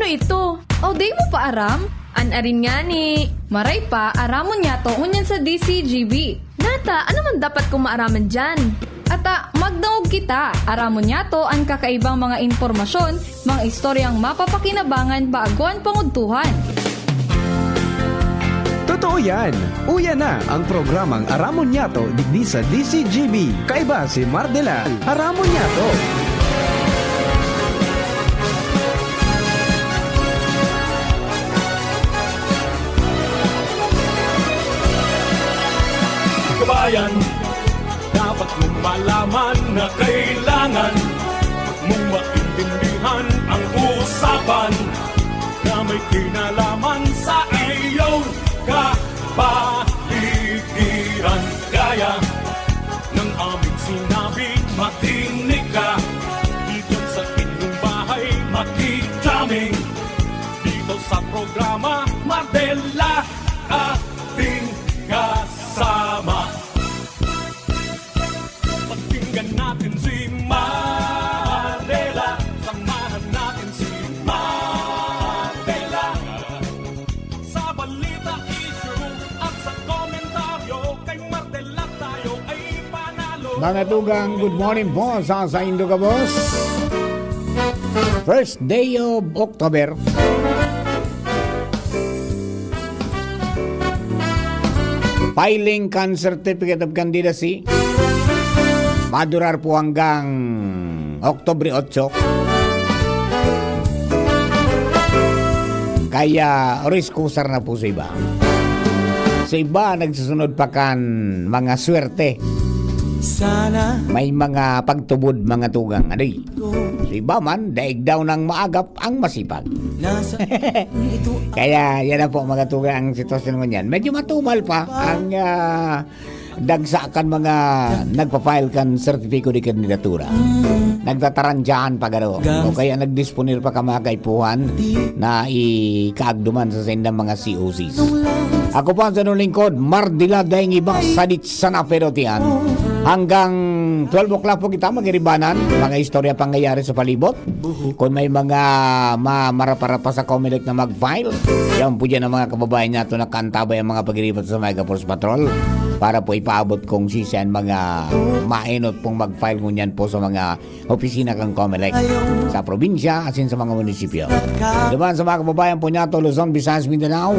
Ano ito? O day mo pa aram? Anarin nga ni. Maray pa, aramon niya to unyan sa DCGB. Nata, ano man dapat kong maaraman dyan? Ata, magdaog kita. Aramon niya to ang kakaibang mga informasyon, mga istoryang mapapakinabangan bago ang pangudtuhan. Totoo yan! Uya na ang programang Aramon Yato digdi sa DCGB. Kaiba si Mardela, Aramon Yato. Kabayan, dapat mong malaman na kailangan mong maintindihan ang usapan na may kinalaman sa iyong kapaligiran. Gaya ng aming sinabi, makinig ka. Dito sa inyong bahay, makijaming. Dito sa programa, Mardela, ating kasama. Pakinggan natin si Mardela, samahan natin si Mardela. Sa balita, issue at sa komentaryo, kay Mardela tayo ay panalo. Mga tugang, good morning po sa Indo ka, boss. First day of October. Filing can certificate of candidacy. Madurar po hanggang Oktubre 8. Kaya riskusar na po sa iba. Sa iba, nagsusunod pa kan mga swerte. Sana May mga pagtubod mga tugang. Aday. Sa iba man, daig daw ng maagap ang masipag. nasa ito Kaya yan na po mga tugang ang sitwasyon mo yan. Medyo matumal pa ang dagsakan mga nagpa-file kan sertifiko di kandidatura. Nagtataranjaan pa garo. O kaya nagdisponir pa ka mga kaipuhan na ikaagduman sa sendang mga COCs. Ako po ang sa lingkod, Mardela dahing ibang sadit sa naperotian. Hanggang 12 o'clock po kita magiribanan, mga istorya pangyayari sa palibot. Kung may mga marapara sa Comelec na mag-file, yan po dyan ang mga kababayan nato na kantabay ang mga pagiribat sa Mega Force Patrol para po ipaabot kung sisiyan mga mainot pong mag-file ngunyan po sa mga opisina kang Comelec sa probinsya asin sa mga munisipyo. Diba sa mga kababayan po nato, Luzon, Visayas, Mindanao,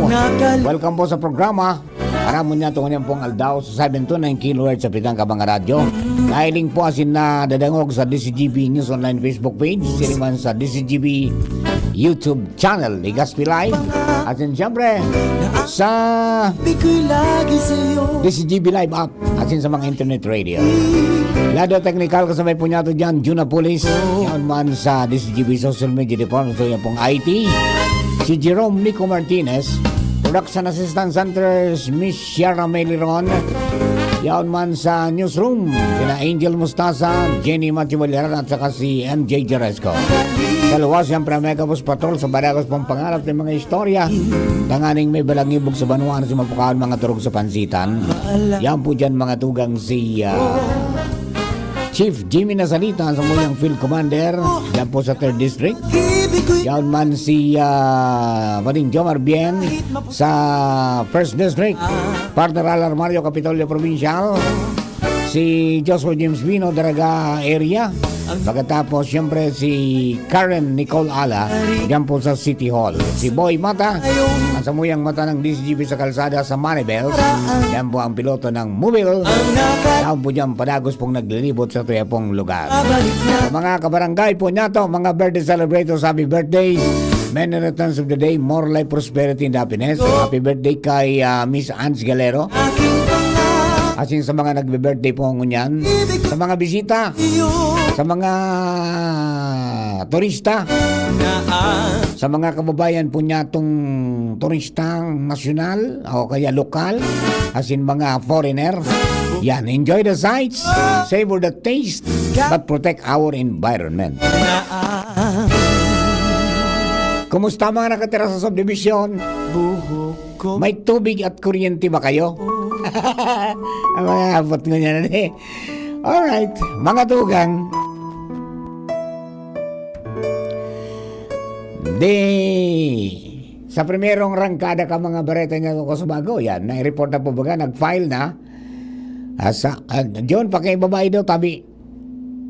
welcome po sa programa. Aramon niya ito ngayon pong Aldao sa 729 kHz sa Pitang Kabang Radyo. Nahiling po asin na dadangog sa DCGB News Online Facebook page, siniman sa DCGB YouTube channel, Ligaspi Live. At yun siyempre sa Biko'y lagi sa'yo DCGB Live app at yun sa mga internet radio. Lado technical kasabay po niya ito dyan, Juna Police. Yan man sa DCGB Social Media Department. So yan pong IT. Si Jerome Nico Martinez. Production Assistant Centers, Miss Sierra Meliron. Yaon man sa newsroom, sina Angel Mustasa, Jenny Matiwaliran at saka si MJ Jeresco. Dalawa siyempre Mega Bus Patrol sa baragos pong pangarap ng mga istorya. Tanganing may balangibog sa banuan si mapukaan mga turog sa pansitan. Yan po dyan mga tugang si Chief Jimmy Nazalita sa muyang Field Commander. Yan po sa 3rd District. Ibig Yan man si Maring Jomar Bien sa 1st District. Partner Alar Mario Capitolio Provincial. Si Joshua James Vino Daraga Area. Pagkatapos siyempre si Karen Nicole Ala diyan po sa City Hall. Si Boy Mata ang samuyang mata ng DCGB sa kalsada sa Manibel. Yan po ang piloto ng Mobile. Yan po dyan padagos pong naglilibot sa tuya pong lugar. Sa mga kabarangay po niya to, mga birthday celebrators, happy birthday. Many returns of the day, more life, prosperity, and happiness. Happy birthday kay Miss Ans Galero. Asin sa mga nagbe-birthday po ngunyan, sa mga bisita, sa mga turista, sa mga kababayan po niya itong turistang nasyonal o kaya lokal, asin mga foreigner. Yan, enjoy the sights, savor the taste, but protect our environment. Kumusta mga nakatira sa subdivision? buhok ko May tubig at kuryente ba kayo? Ang mga abot ko niya na eh. Alright, mga tugang. Di, sa primerong rangkada ka mga bareta niya ko sa bago, yan, na-report na po baga, nag-file na. John, pakibabae daw, tabi,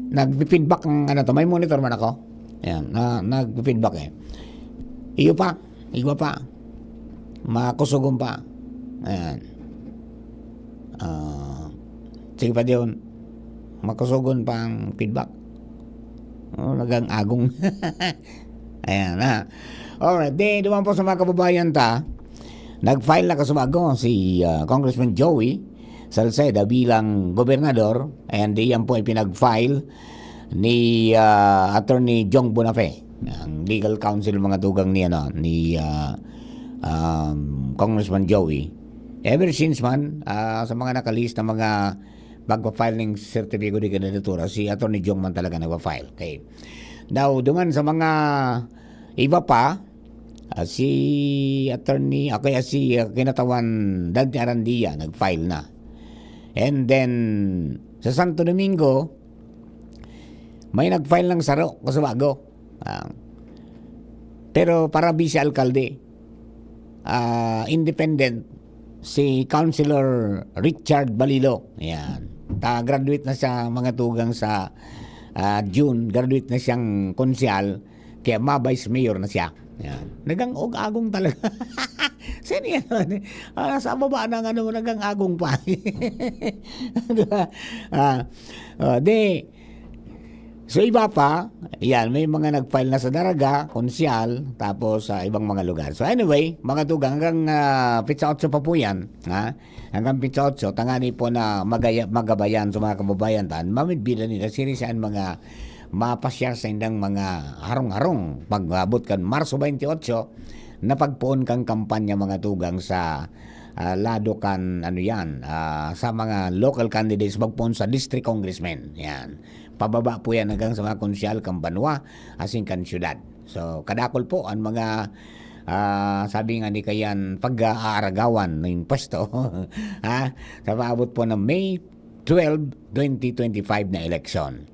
nag-feedback ng ano to, may monitor man ako. Yan, nag-feedback eh. Iyo pa, igwa pa, makusugong pa. Ayan. Sige pa diyon, makusugon pa ang feedback. Nagang agong. Ayan na. Alright, duman po sa mga kababayan ta, nag-file na kasubago si Congressman Joey Salceda bilang gobernador, and yan po ay pinag-file ni Attorney Jong Bonafé, ang legal counsel mga tugang ni Congressman Joey. Ever since man, sa mga nakalist na mga magpa-file ng certificate de candidatura, si Attorney Jong man talaga nagpa-file. Okay. Now, duman sa mga iba pa, si Attorney, kaya si kinatawan Dante Arandia nag-file na. And then, sa Santo Domingo, may nag-file ng saro kasubago. Pero para vice-alkalde, independent, si Councilor Richard Balilo. Yan. Graduate na siya mga tugang sa June. Graduate na siyang konsyal. Kaya ma-vice mayor na siya. Yan. Nagang-agong talaga. Sino yan? Sa baba na nga naman nagang-agong pa. Diba? So iba pa, yan, may mga nag-file na sa Daraga, Konsyal, tapos sa ibang mga lugar. So anyway, mga tugang, hanggang Pizza 8 pa po yan. Hanggang Pizza 8, tangani po na magabayan sa mga kababayan tan, mamidbila nila sirisaan mga mapasyar sa indang mga harong-harong. Pag-abot kan Marso 28, napagpoon kang kampanya mga tugang sa lado kan sa mga local candidates magpoon sa district congressmen. Yan. Pababa po yan hanggang sa mga konsyal kang Banwa, asing kan syudad. So, kadakol po ang mga sabi nga ni kayan pag-aaragawan ng pwesto sa paabot po ng May 12, 2025 na election.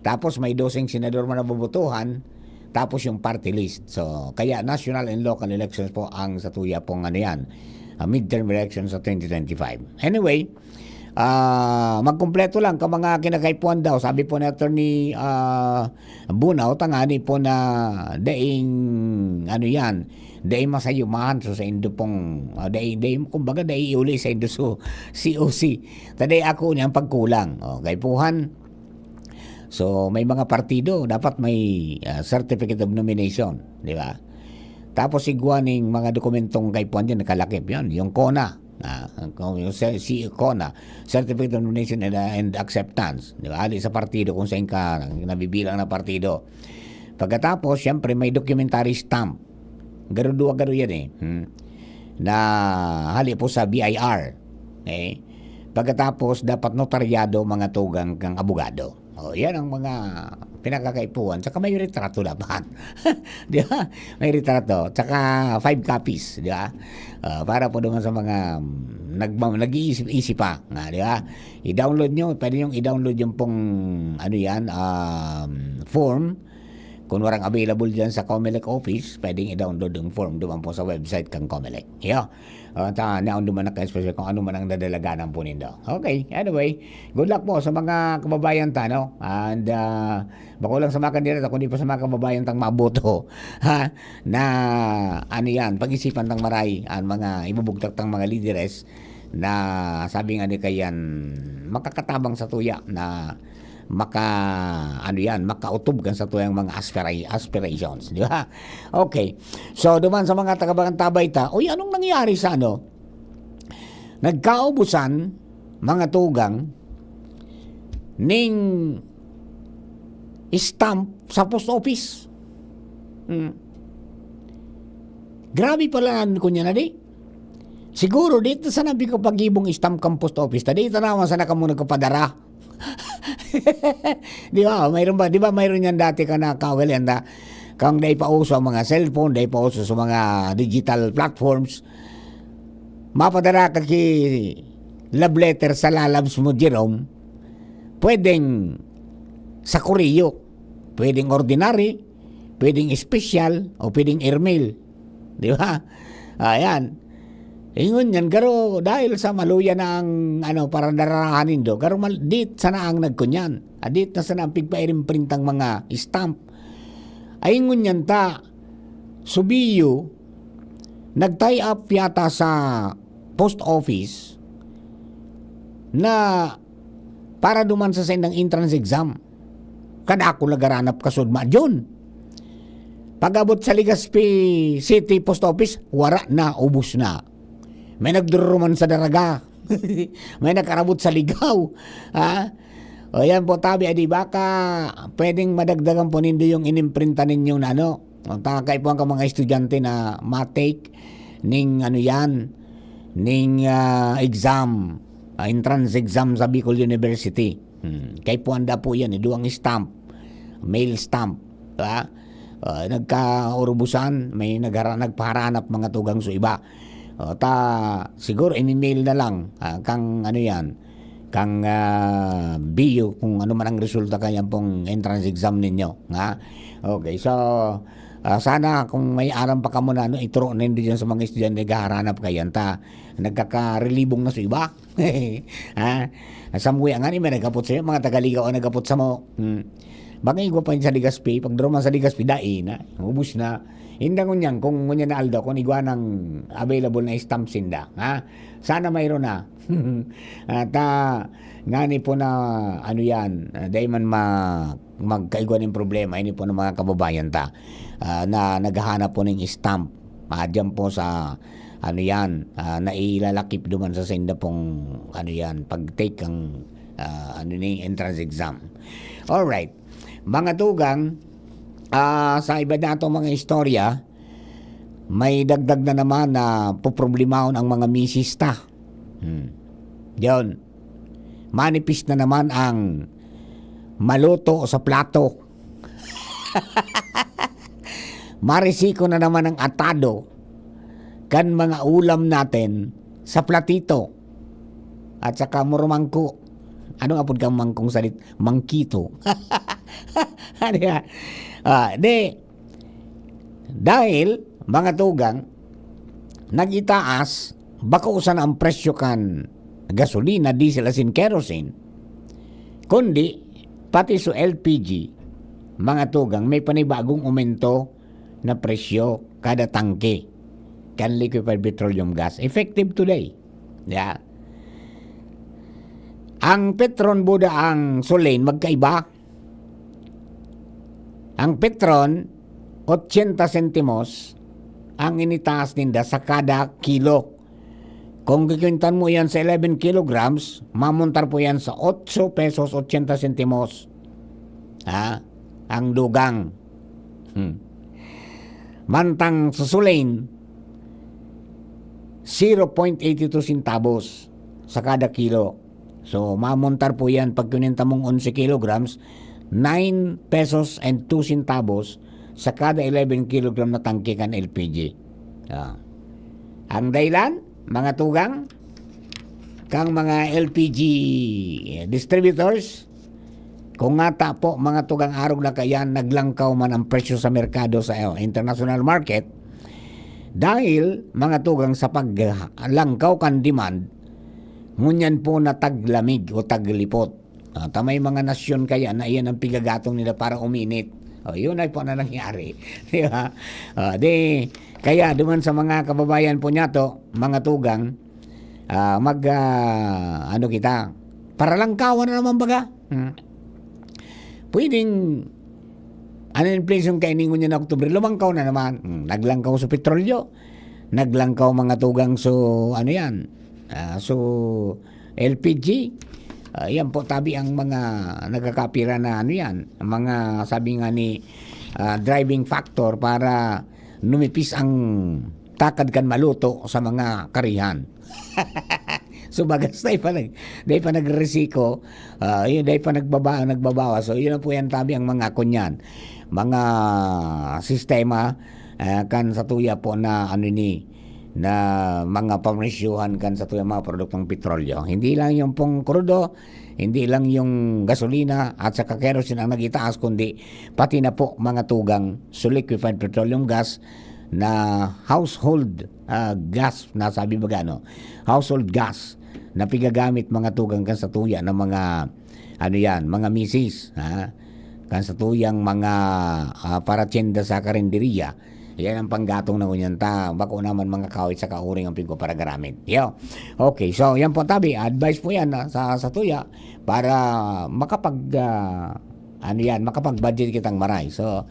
Tapos may 12 senador man nabubutuhan, tapos yung party list. So, kaya national and local elections po ang sa tuya pong midterm elections sa 2025. Anyway, magkumpleto lang ka mga kinakaipuan daw. Sabi po ni Attorney Bunaw, tangani po na daing daing masayumahan so sa indo pong daing kumbaga daing uli sa indo so COC. Taday ako niyang pagkulang. Okay, puhan. So may mga partido dapat may certificate of nomination, di ba? Tapos igwaning mga dokumentong kaipuan diyan nakalakip yan, yung CONA. Si CONA, Certificate of Nomination and Acceptance, di ba? Ali sa partido kung saan ka nabibilang na partido. Pagkatapos, syempre may documentary stamp. Garo yan na hali po sa BIR. Okay? Pagkatapos, dapat notaryado mga tugang kang abogado. Yan ang mga pinakakaipuan. Tsaka may retrato dapat. Di ba? May retrato. Tsaka 5 copies. Di ba? Para po naman sa mga nag-iisip-isip pa. Di ba? I-download nyo. Pwede nyo i-download yung pong form. Kung warang available dyan sa COMELEC office, pwedeng i-download yung form duman po sa website kang COMELEC. Yeah. Naon duman na ka-especially kung ano man ang dadalaganan po nindo. Okay, anyway, good luck po sa mga kababayan ta, no? And bako lang sa mga kandidato, kundi pa sa mga kababayan tang maboto, na yan, pag-isipan tang maray, ang mga ibubugtak tang mga lideres, na sabi nga ni kayan, makakatabang sa tuya, na makautob kan sa tuyang mga aspirations, di ba? Okay. So, duman sa mga tagabangan tabay ta, anong nangyari sa nagkaubusan mga tugang ning stamp sa post office. Grabe pala ko niya na di. Siguro dito sa nabi ko pag-ibong stamp kang post office, tadi tanawan sana ka muna kapadara. Di ba? Mayroon ba? Di ba mayroon yan dati ka na kawalenda? Kang day pa uso ang mga cellphone, day pa uso sa mga digital platforms. Mapadara ka ki love letter sa lalabs mo, Jerome. Pwedeng sa Koreo, pwedeng ordinary, pwedeng special o pwedeng airmail. Di ba? Ayan. Ingon yan, garo dahil sa maluya na ang para dararahanin do, garo dit sana ang nagkunyan. Adit na sana ang pigpairim printang mga stamp. Ay ingon yan ta, subiyo, nag-tie up yata sa post office na para duman sa sendang entrance exam. Kada ako lagaranap kasod ma John. Pag-abot sa Legazpi City Post Office, wara na, ubus na. May nagduruman sa daraga. May nakarabot sa ligaw. Ha? O yan po tabi, adi baka pwedeng madagdagan po nindo yung inimprinta ninyo na Takay po ang mga estudyante na matake ning ning exam, entrance exam sa Bicol University. Kay po anda po yan, duwang stamp, mail stamp. Ha? Nagka-urubusan, may nagpaharanap mga tugang so iba. Siguro in-email na lang kang kang bio kung ano man ang resulta kaya pong entrance exam ninyo. Okay, so sana kung may aram pa ka mo na ituro na hindi dyan sa mga estudyante naghahanap kayan nagkaka-relibong na sa iba. Samwe nga ni may nagapot sa'yo, mga tagaligaw ang nagapot sa mo. Baka igwa pa yun sa Legazpi, pag druman sa Legazpi dai na, ubus na. Hindi ngunyan, kung ngunyan na Aldo, kung igwa ng available na stamp sinda. Sana mayroon na. At ngani po na dahil man magkaigwa ng problema, ini po ng mga kababayan na naghahanap po ng stamp. Diyan po sa na ilalakip duman sa senda pong pag-take ang entrance exam. Alright. Mga tugang, sa iba na itong mga istorya, may dagdag na naman na poproblemahon ang mga misista. Diyon, manipis na naman ang maluto sa plato. Marisiko na naman ang atado kan mga ulam natin sa platito. At saka murumangko. Ano nga po kang mangkong salit? Mangkito. Dahil mga tugang nagitaas baka usan ang presyo kan gasolina, diesel asin kerosene, kundi pati sa LPG mga tugang may panibagong aumento na presyo kada tangke kan liquefied petroleum gas effective today. Ang Petron Buda ang Solane magkaiba. Ang Petron 80 sentimos ang initaas ninda sa kada kilo. Kung kikintan mo yan sa 11 kilograms, mamuntar po yan sa 8 pesos 80 sentimos. Ang dugang. Mantang sa Solane 0.82 centavos sa kada kilo. So, mamuntar po yan pag kininta mong 11 kilograms, 9 pesos and 2 centavos sa kada 11 kilogram na tangke kan LPG. Ang dahilan, mga tugang, kang mga LPG distributors, kung nga po mga tugang arog na kayan, naglangkaw man ang presyo sa merkado sa international market, dahil mga tugang sa paglangkaw kan demand, ngunyan po na taglamig o taglipot. Tamay mga nasyon kaya na iyan ang pigagatong nila para uminit. Yun ay po na nangyari. Diba? Kaya duman sa mga kababayan po niya to, mga tugang, kita, para langkawan na naman baga. Pwedeng, inflation kainin niya na Oktubre, lumangkaw na naman. Naglangkaw sa petrolyo, naglangkaw mga tugang so LPG, yan po tabi ang mga nagkakapira na mga sabi nga ni driving factor para numipis ang takad kan maluto sa mga karihan. So bagas dahil pa nagresiko, dahil pa nagbabawa. So yun po yan tabi ang mga kunyan, mga sistema kan sa tuya po na na mga pamrisyuhan kan sa tuyang mga produktong petrolyo. Hindi lang yung pong krudo, hindi lang yung gasolina at sa kerosene ang nagitaas, kundi pati na po mga tugang liquefied petroleum gas na household gas, nasabi ba gano? Household gas na pigagamit mga tugang kan sa tuya ng mga mga misis, kan sa tuyang mga paratyenda sa karinderiya. Yan ang panggatong na kunyan ta. Bako naman mga kawit sa kauring ang pingko para garamit. Yo. Okay, so yan po tabi. Advice po yan sa tuya para makapag-budget kitang maray. So,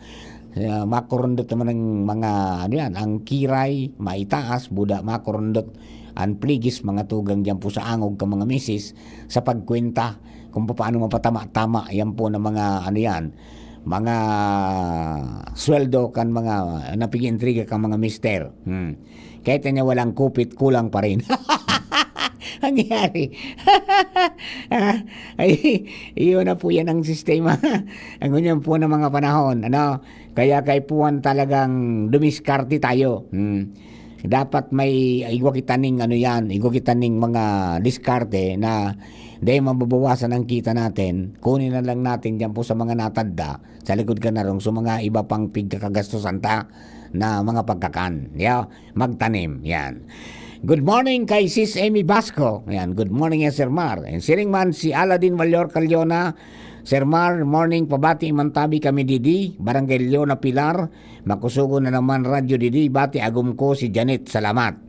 makurundot naman ng mga ang kiray, maitaas, buda, makurundot ang pligis, mga tugang dyan po sa angog ka mga misis sa pagkwenta kung paano mapatama-tama yan po ng mga mga sweldo kan mga napig-intriga kan mga mister. Kahit niya walang kupit, kulang pa rin. Ang nangyari. Ay, iyon na po yan ang sistema. Ang ganyan po ng mga panahon. Kaya kay puwan talagang dumiskarte tayo. Dapat may igwa kita ning mga diskarte na dahil mababawasan ang kita natin, kunin na lang natin dyan po sa mga natanda, sa likod ka na rin, sa mga iba pang pigkakagastusan ta na mga pagkakan. Magtanim. Yan. Good morning kay Sis Amy Basco. Yan. Good morning Sir Mar. And siring man si Aladin Valor Calyona. Sir Mar, morning, pabati mantabi kami didi, Barangay Leona Pilar, makusugo na naman radyo didi, bati agum ko si Janet, salamat.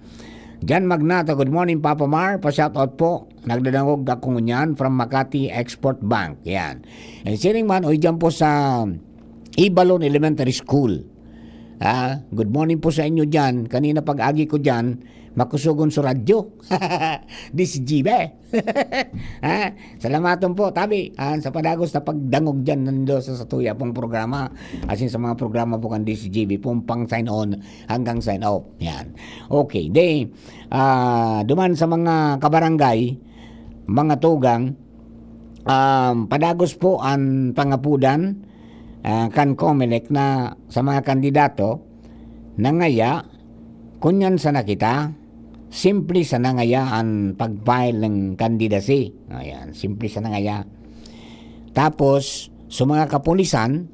Jan Magnata, good morning Papa Mar, pa-shoutout po, nagdadangog ako ngunyan from Makati Export Bank, yan. And siring man, dyan po sa Ibalon Elementary School. Good morning po sa inyo dyan, kanina pag-agi ko dyan, makusugon sa radyo. This jibe. Salamaton po, tabi. Sa padagos na pagdangog dyan nando sa tuya pong programa. Asin sa mga programa po kan DCGB pong pang sign on hanggang sign off. Yan. Okay. Duman sa mga kabarangay, mga tugang, padagos po ang pangapudan kan Comelec na sa mga kandidato na ngaya kunyan sa nakita, simple sa nangaya ang pag-file ng kandidasi. Ayan, simple sa nangaya. Tapos, sa mga kapulisan,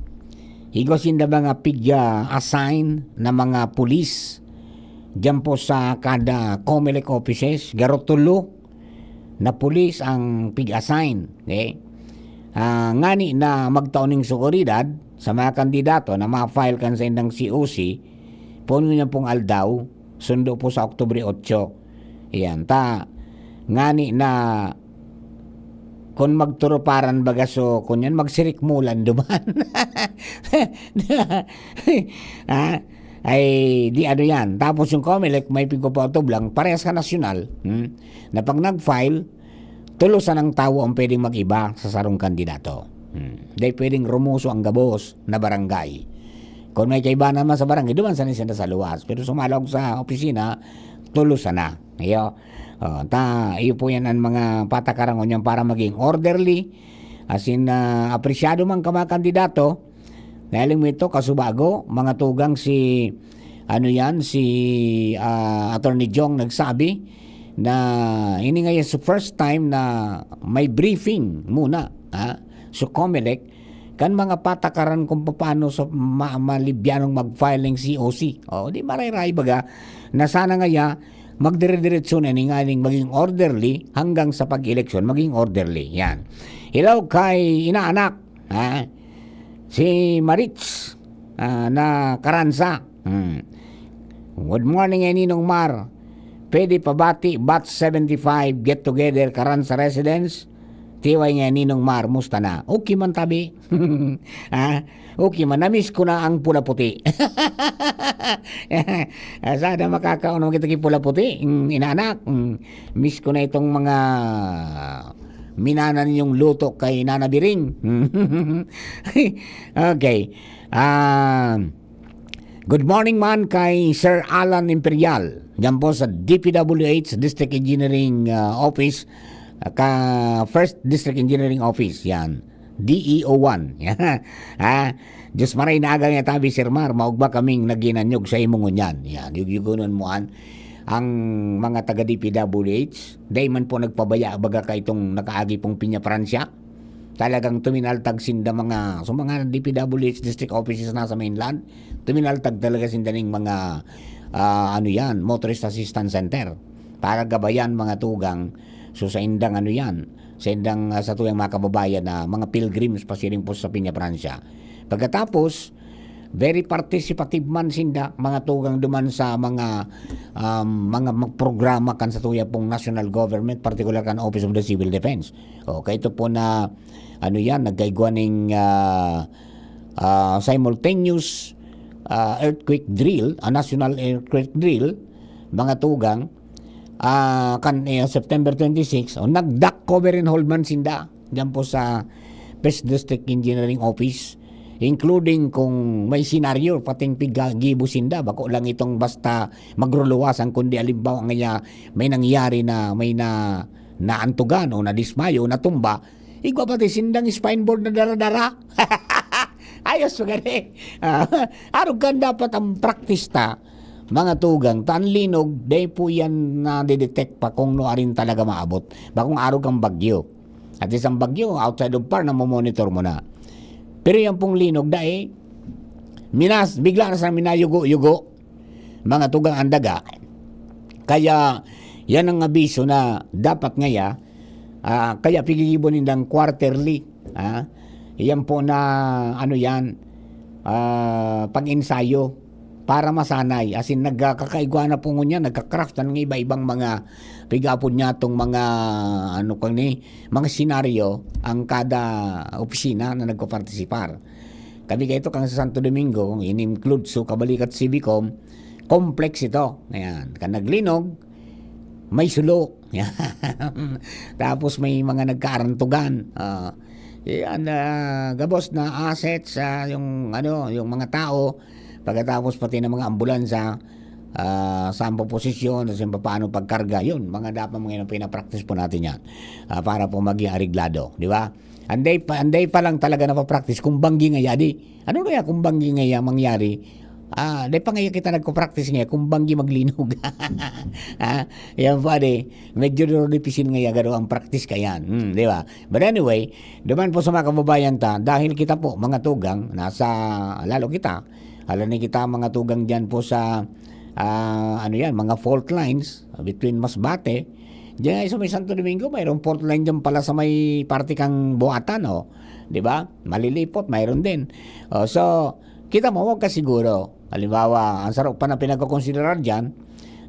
higosin na mga pig-assign na mga pulis dyan po sa kada Comelec offices, garotulo na pulis ang pig-assign. Okay? Ngani na magtauning seguridad sa mga kandidato na ma-file kan sa indang COC, puno niya pong aldaw, sundo po sa Oktubre 8. Yan, ngani na kung magturuparan bagaso, kunyan magsirikmulan duman. Ay, di yan. Tapos yung Comelec, may pigkopoto lang, parehas ka nasyonal, na pag nag-file, tulusan ang tao ang pwedeng mag-iba sa sarong kandidato. Dahil pwedeng rumuso ang gabos na barangay. Kung may kaiba naman sa barangay, duman sana siya sa luwas. Pero sumalog sa opisina, tulusan na. Iyo po yan ang mga patakaran niyan para maging orderly. As in, apresyado man ka mga kandidato. Dahil mo ito, kasubago, mga tugang si Attorney Jong nagsabi na ini nga sa first time na may briefing muna so Comelec kan mga patakaran kung paano sa malibyanong mag-filing COC. Di maray-ray baga na sana nga magdire-diretso na ngaling maging orderly hanggang sa pag-eleksyon maging orderly. Yan. Hello kay inaanak si Maritz na Karansa. Good morning Ninong Mar. Pwede pabati Bat 75 get together Karansa residence. Tiway nga Ninong Mar, musta na? Okay man tabi. Okay man, namiss ko na ang pula-puti. Sana makakaunong kita kay pula-puti. Inaanak, miss ko na itong mga minanan yung luto kay Nana Biring. Okay. Good morning man kay Sir Alan Imperial. Diyan po sa DPWH District Engineering Office. First District Engineering Office, yan. DEO1. Diyos maray na aga nga tabi, Sir Mar, maugba kaming naginanyog sa imong yan. Yan, yugunan mo an. ang mga taga DPWH, dahil man po nagpabaya baga ka itong nakaagi pong Piña Francia. Talagang tuminaltag sinda mga, so mga DPWH district offices na sa mainland, tuminaltag talaga sinda ng mga, motorist assistance center para gabayan mga tugang. So sa indang sa indang sa tuyang mga kababayan na mga pilgrims pasiring po sa Piña Francia. Pagkatapos, very participative man sinda mga tugang duman sa mga programa kan sa tuya pong national government, particular kan Office of the Civil Defense. Okay, ito po na nagkaigwa ng simultaneous earthquake drill, a national earthquake drill, mga tugang September 26, nag-duck cover and hold man sinda diyan po sa First District Engineering Office, including kung may senaryo pating gibo sinda, bako lang itong basta magruluwasan, kundi alimbawa nga may nangyari na may naantugan o nadismayo o natumba, igwa pati sindang spine board na dara-dara. Ayos magani. Arog kan dapat ang praktista mga tugang tanlinog day po yan na detect pa kung no arin talaga maabot. Bakong arog ang bagyo. At isang bagyo outside of par na monitor mo na. Pero yan pong linog dahil bigla na sa minayugo-yugo mga tugang andaga. Kaya yan ang abiso na dapat ngaya kaya pigigibonin ng quarterly. Yan po na pag-insayo para masanay. As in nagkakaigwa na po niya, nagka-craft ng iba-ibang mga pigapon niya itong mga mga senaryo ang kada opisina na nagko-participar. Kami kayo kang sa Santo Domingo, in-include so Kabalikat Civicom, complex ito. Ayan, kan naglinog, may sulo. Tapos may mga nagkaarantugan. Gabos na assets yung mga tao, pagkatapos pati ng mga ambulansya sa posisyon, sa paano pagkarga, yun mga dapat mga pinapractice po natin yan para po maging ariglado, di ba? Anday pa lang talaga napapractice kung banggi ngaya di ano kaya kung banggi ngaya mangyari. Dahil pa ngayon kita nagko-practice ngayon kung banggi maglinog. Yan pa medyo dipisin ngayon garo ang practice kayan. Di ba? But anyway, duman po sa mga kababayan dahil kita po mga tugang, lalo kita, alam ni kita mga tugang dyan po sa, mga fault lines between Masbate, diyan sa may Santo Domingo, mayroong fault line dyan pala sa may parte kang Buatan, di ba? Malilipot, mayroon din. So, kita mo, huwag ka siguro. Halimbawa, ang sarap pa na pinagkakonsiderar dyan,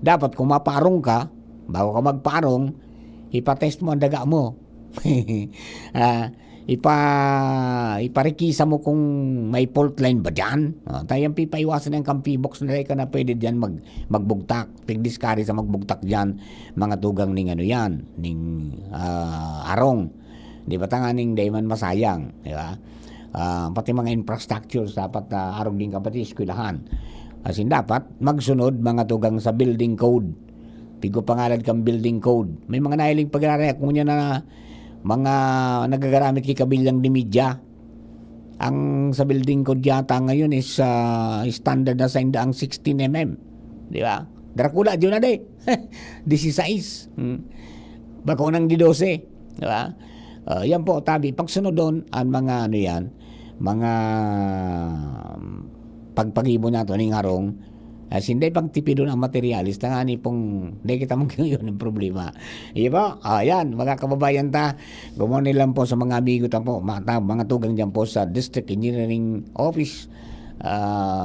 dapat kung maparong ka, bago ka magparong, ipatest mo ang daga mo. Iparikisa mo kung may fault line ba dyan. Tayang pipaiwasan ng kampi box na ka na pwede dyan magbugtak. Pigdiskari sa magbugtak dyan, mga tugang ning arong. Di ba tanganing dayman masayang, di ba? Pati mga infrastructures dapat arog din kapati eskwelahan. Asin dapat magsunod mga tugang sa building code. Pigo pangalan kang building code. May mga nahiling pag-aaral kung niya na mga nagagaramit kay kabilang di media. Ang sa building code yata ngayon is standard na sa indaang 16 mm. Di ba? Dracula dyan na 16. Bako nang di 12. Di ba? Yan po, tabi. Pagsunod doon, ang mga mga pagpagibo nato ning harong, hindi pagtipi doon ang materialis, tangani pong, hindi kita yun ang problema. Iba, yan, mga kababayan gumuni lang po sa mga amigo po, mga tugang dyan po sa District Engineering Office,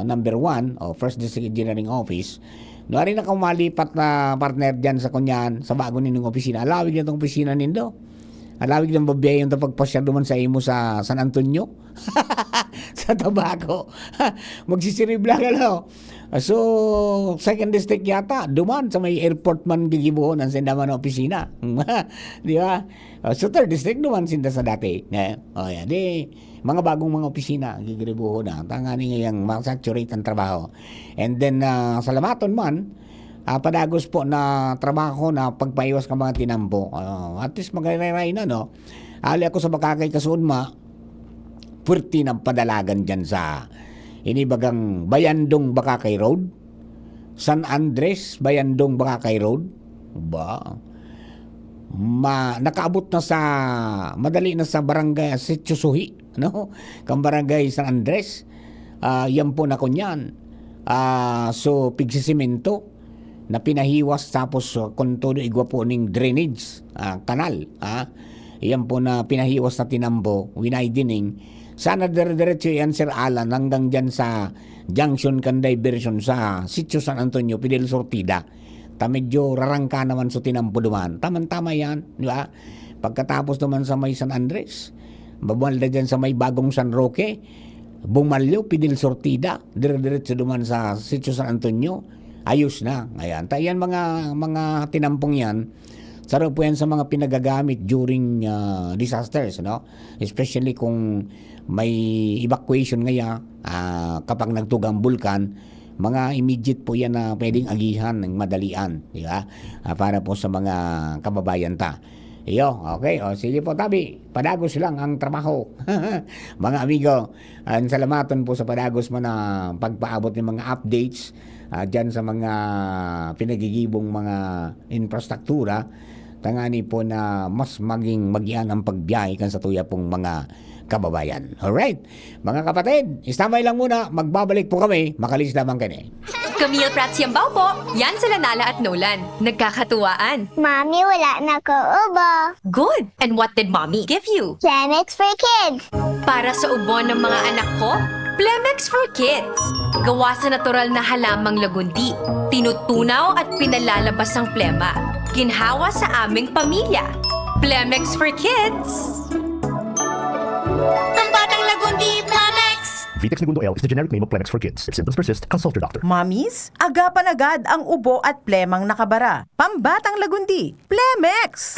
number 1, o First District Engineering Office. Noari na kumalipat na partner dyan sa kunyan, sa bago ninyong opisina. Alawig na itong opisina nindo. Alawig ng babaya yung pagpasya duman sa imo sa San Antonio. Sa Tabaco. Magsisiribla ka no. So, second district yata, duman sa may airport man gigibuhon ang sinda man na opisina. Di ba? So, third district duman sinda sa dati. Yan. Di, mga bagong mga opisina gigibuhon na. Tangani ngayang masaturate ang trabaho. And then, sa Lamaton man, padagos po na trabaho na pagpaiwas ka mga tinampo. At least magaray na, no? Ali ako sa Bakakay Kasunma, puwerte ng padalagan dyan sa inibagang Bayandong Bakakay Road. San Andres, Bayandong, Bakakay Road. Ba? Nakaabot na sa, madali na sa barangay Sitsusuhi, no? Kang barangay San Andres. Yan po na kunyan. So, pigsisimento na pinahiwas tapos kung todo igwa po ning drainage, kanal. Yan po na pinahiwas na tinambo, winaidining. Sana dire-diretso yan, Sir Alan, hanggang dyan sa junction kan diversion sa Sitio San Antonio, Pidel Sortida. Medyo rarangka naman sa tinampo duman. Tama-tama yan, di ba? Pagkatapos naman sa may San Andres, babalda dyan sa may bagong San Roque, Bumalyo, Pidel Sortida, dire-diretso duman sa Sitio San Antonio, ayos na. Ayan, tayan mga tinampong yan, saro po yan sa mga pinagagamit during disasters, no? Especially kung may evacuation ngaya, kapag nagtugang bulkan, mga immediate po yan na pwedeng agihan ng madalian, di ba? Para po sa mga kababayan ta. Iyo, okay. O, sige po, Tabi. Padagos lang ang trabaho. Mga amigo, salamatan po sa Padagos mo na pagpaabot ng mga updates dyan sa mga pinagigibong mga infrastruktura. Tangani po na mas maging magyan ang pagbiyahe kan sa tuya pong mga kababayan. Alright, mga kapatid, istamay lang muna, magbabalik po kami, makalis lamang kani. Camille Prats Yambaw po. Yan sila Nala at Nolan. Nagkakatuwaan. Mami, wala na ko ubo. Good. And what did mommy give you? Planex for kids. Para sa ubo ng mga anak ko, Plemex for Kids. Gawa sa natural na halamang lagundi. Tinutunaw at pinalalabas ang plema. Ginhawa sa aming pamilya. Plemex for Kids. Ang batang lagundi, Plemex! Vitex Segundo L is the generic name of Plemex for kids. If symptoms persist, consult your doctor. Mamis, agapan agad ang ubo at plemang nakabara. Pambatang lagundi, Plemex!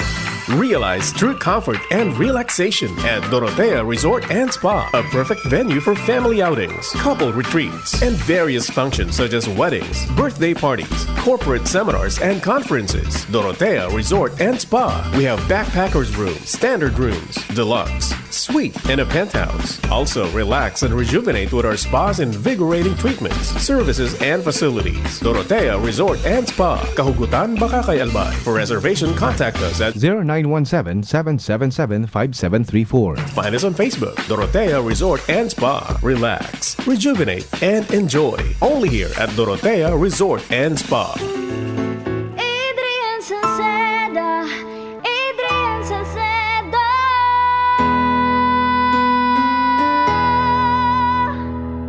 Realize true comfort and relaxation at Dorotea Resort and Spa, a perfect venue for family outings, couple retreats, and various functions such as weddings, birthday parties, corporate seminars, and conferences. Dorotea Resort and Spa. We have backpackers rooms, standard rooms, deluxe, suite, and a penthouse. Also, relax and rejuvenate with our spa's invigorating treatments, services, and facilities. Dorotea Resort and Spa, Kahugutan, Bakakay, Albay. For reservation, contact us at 0917-777-5734. Find us on Facebook, Dorotea Resort and Spa. Relax, rejuvenate, and enjoy. Only here at Dorotea Resort and Spa. Adrian Salceda, Adrian Salceda.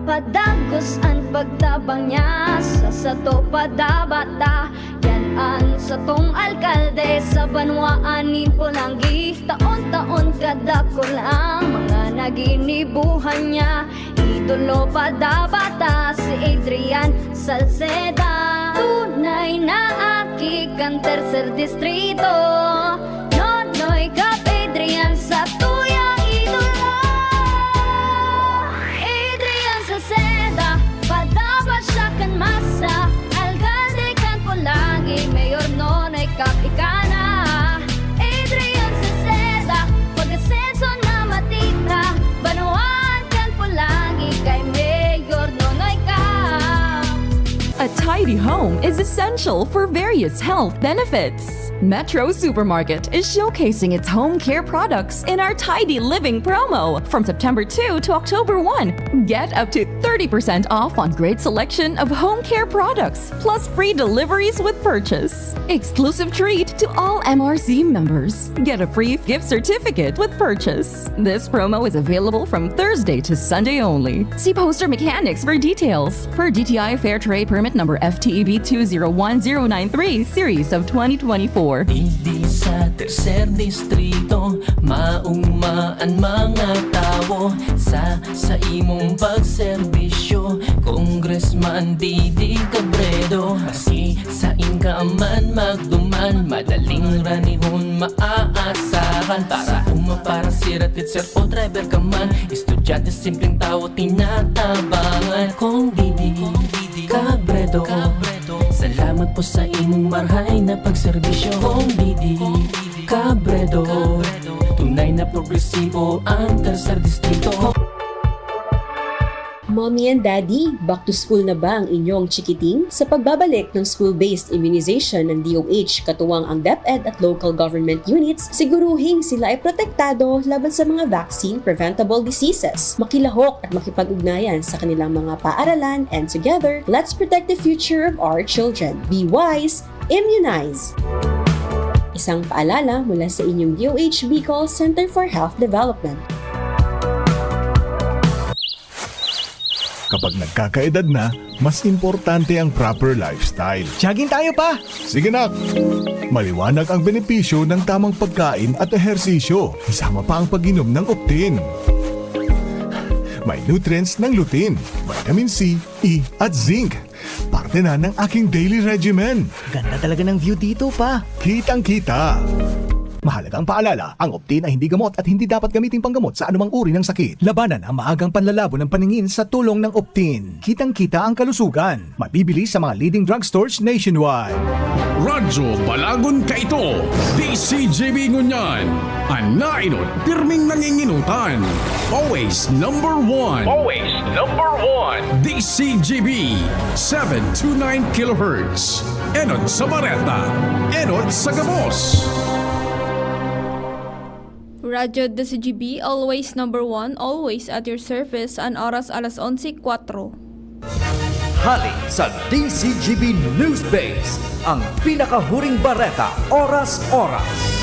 Padagos ang pagtabang niya sa sato padabata. Yan sa tong alkalde sa banwaanin Pulangi. Taon-taon kadako lang mga naginibuhan niya. Idolo padabata si Adrian Salceda. Tunay na aki kan tercer distrito. Nonoy kap Adrian sa tuyang idolo. Adrian Salceda, padabat siya kan masa. Alcalde kan Pulangi, mayor nonoy kap ikana. Adrian Salceda, pag-asenso na matita. Banuan kan Pulangi, kay mayor nonoy kap. A tidy home is essential for various health benefits. Metro Supermarket is showcasing its home care products in our Tidy Living promo from September 2 to October 1. Get up to 30% off on great selection of home care products, plus free deliveries with purchase. Exclusive treat to all MRC members. Get a free gift certificate with purchase. This promo is available from Thursday to Sunday only. See Poster Mechanics for details. Per DTI Fair Trade Permit number FTEB 201093 series of 2024. Hindi sa tercer distrito maugmaan mga tao sa imong pagserbisyo. Congressman Didi Cabredo, maski sa inka man magduman, madaling ranihon maaasahan. Para para siratit sir o driver ka man, estudyante simpleng tao tinatabangan. Kung Didi Cabredo, salamat po sa imong marhay na pagserbisyo. Kung Didi Cabredo, tunay na progresibo ang tercer distrito. Mommy and Daddy, back to school na ba ang inyong chikiting? Sa pagbabalik ng school-based immunization ng DOH, katuwang ang DepEd at local government units, siguruhing sila ay protektado laban sa mga vaccine-preventable diseases. Makilahok at makipag-ugnayan sa kanilang mga paaralan, and together, let's protect the future of our children. Be wise, immunize! Isang paalala mula sa inyong DOH Bicol Center for Health Development. Kapag nagkakaedad na, mas importante ang proper lifestyle. Jogging tayo pa! Sige na! Maliwanag ang benepisyo ng tamang pagkain at ehersisyo. Isama pa ang pag-inom ng Optin. May nutrients ng lutein, vitamin C, E at zinc. Parte na ng aking daily regimen. Ganda talaga ng view dito pa. Kitang-kita. Mahalagang paalala, ang Optin ay hindi gamot at hindi dapat gamitin panggamot sa anumang uri ng sakit. Labanan ang maagang panlalabo ng paningin sa tulong ng Optin. Kitang-kita ang kalusugan. Mabibili sa mga leading drugstores nationwide. Radyo Balagon Kaito, DCGB Ngunyan, Anainot, pirming nanginginutan. Always number one. Always number one. DCGB, 729 kHz. Enot sa Bareta, Enot sa Gabos. Radyo DCGB, always number one, always at your service, ang oras alas 11:04. Hali sa DCGB News Base, ang pinakahuring bareta, oras-oras.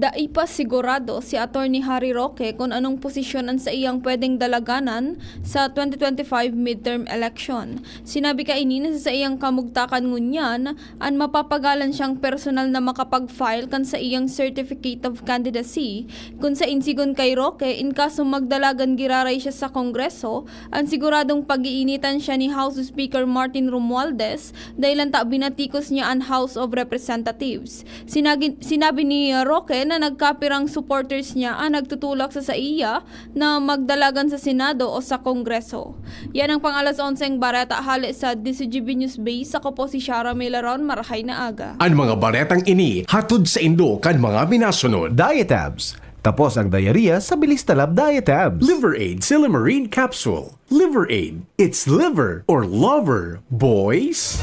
Daipa sigurado si Attorney Harry Roque kung anong posisyon ang sa iyang pwedeng dalaganan sa 2025 midterm election. Sinabi kaini na sa iyang kamugtakan ngunyan ang mapapagalan siyang personal na makapag-file kan sa iyang certificate of candidacy kung sa insigon kay Roque in kaso magdalagan giraray siya sa Kongreso ang siguradong pag-iinitan siya ni House Speaker Martin Romualdez dahil ang binatikos niya ang House of Representatives. Sinabi ni Roque na nagkapirang supporters niya ang nagtutulak sa iya na magdalagan sa Senado o sa Kongreso. Yan ang pang-alas 11 bareta hali sa DCGB News Base. Ako po si Shara Melaron, marahay na aga. Ang mga baretang ini hatod sa indo kan mga binasunod. Diatabs. Tapos ang diarrhea sa bilis talab Diatabs. Liver Aid Silymarin Capsule. Liver Aid. It's liver or lover, boys.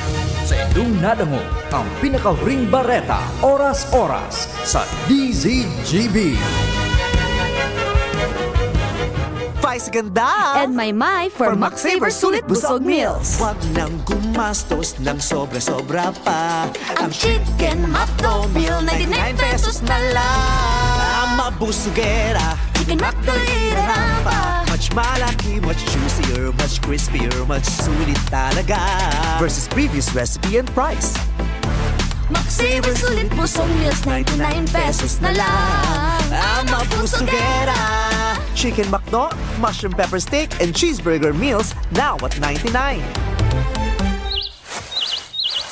Sa inyong nadango, ang pinakahuring bareta, oras-oras sa DZGB. Vice ganda! And my for Max Saver Sulit Busog Meals. Huwag nang gumastos ng sobra-sobra pa. Ang Chicken McDo Meal, 99 pesos na lang. Ang mabusugera, Chicken McDo irarapa. much malaki, much juicier, much crispier, much sulit talaga versus previous recipe and price. Max Saver Sulit Busog Meals, 99 pesos na lang. Ang mabusugera, Chicken McDo, mushroom pepper steak, and cheeseburger meals now at 99.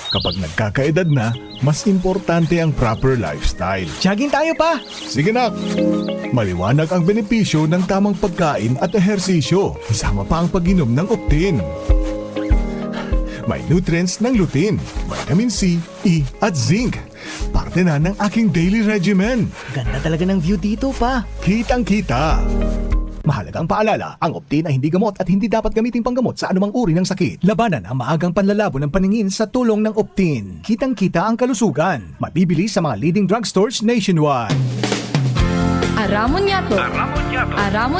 Kapag nagkakaedad na, mas importante ang proper lifestyle. Jogging tayo pa! Sige na! Maliwanag ang benepisyo ng tamang pagkain at ehersisyo. Isama pa ang pag-inom ng Optin. May nutrients ng lutein, vitamin C, E at zinc. Parte na ng aking daily regimen. Ganda talaga ng view dito pa. Kitang-kita. Mahalagang paalala, ang Optin ay hindi gamot at hindi dapat gamitin panggamot sa anumang uri ng sakit. Labanan ang maagang panlalabo ng paningin sa tulong ng Optin. Kitang-kita ang kalusugan. Mabibili sa mga leading drugstores nationwide. Aramon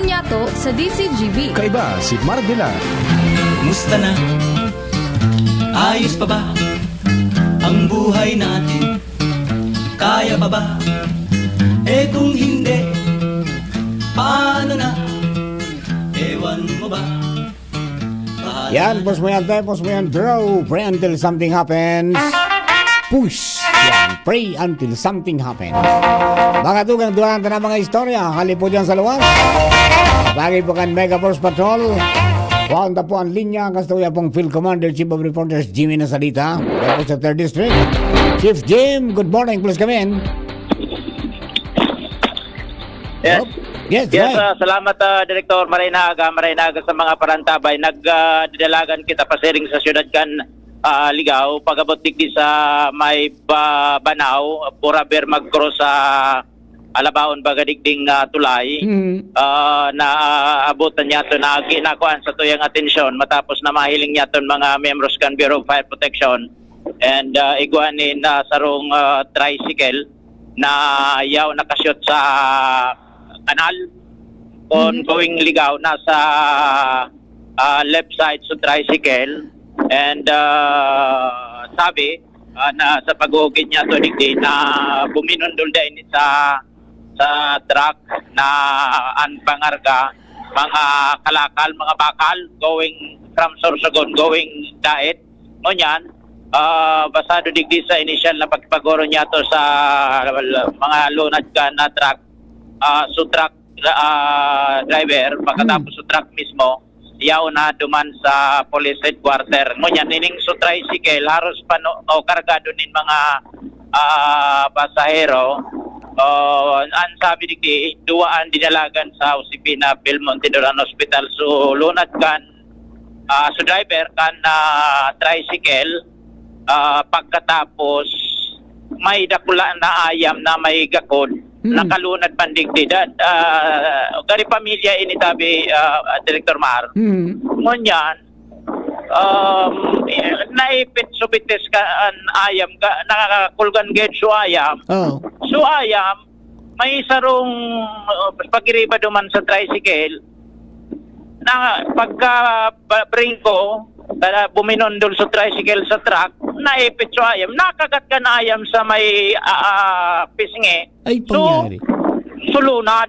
Yato sa DCGB. Kaiba si Mardela. Musta na? Ayos pa ba ang buhay natin? Kaya pa ba? Eh kung hindi, paano na? Ewan mo ba? Yan, pos mo yan, bro. Pray until something happens. Push. Yan, pray until something happens. Mga tugang dulang na mga istorya, hali po dyan sa luwas. Bagay po kan Mega Force Patrol. Wanda po ang linya, kastuya pong Field Commander, Chief of Reporters, Jimmy Nasalita. Yan po sa 3rd District. Chief Jim, good morning, please come in. Yes. Yes, salamat Director Marinaga sa mga parantabay. Nagdidalagan kita pasiring sa syudad kan Ligaw, pagabot digdi sa may Banaw, Puraber magcross sa alabaon bagadigding tulay na abutan niya to na ginakuan sa tuyang atensyon matapos na mahiling niya to mga members kan Bureau of Fire Protection and iguanin sarong tricycle na yaw nakashoot sa kanal going ligaw nasa left side sa tricycle and sabi na sa pag-uugid niya to digdi na buminundol din sa truck na ang pangarga mga kalakal, mga bakal going from Sorsogon going Daet. Ngunyan, basado digdi sa initial na pagpagoro niya to sa mga lunad ka na truck so truck driver pagkatapos sa truck mismo yaw na duman sa police headquarter. Ngunyan, nining so tricycle, haros pa o kargado nin mga pasahero. Ang sabi digdi, duwaan dinalagan sa Usipina Belmonte Duran Hospital. So, lunad kan, so driver kan tricycle, pagkatapos may dakula na ayam na may gakod. Nakalunad pandigdi gari pamilya ini tabi Director Mar ngunyan naipit subites ka an ayam nakakulgan ged so ayam may sarong pagiriba duman sa tricycle na pagka bringko buminondol sa tricycle sa truck naipit so ayam nakagat ka na ayam sa may pisngi ay pangyari sulunad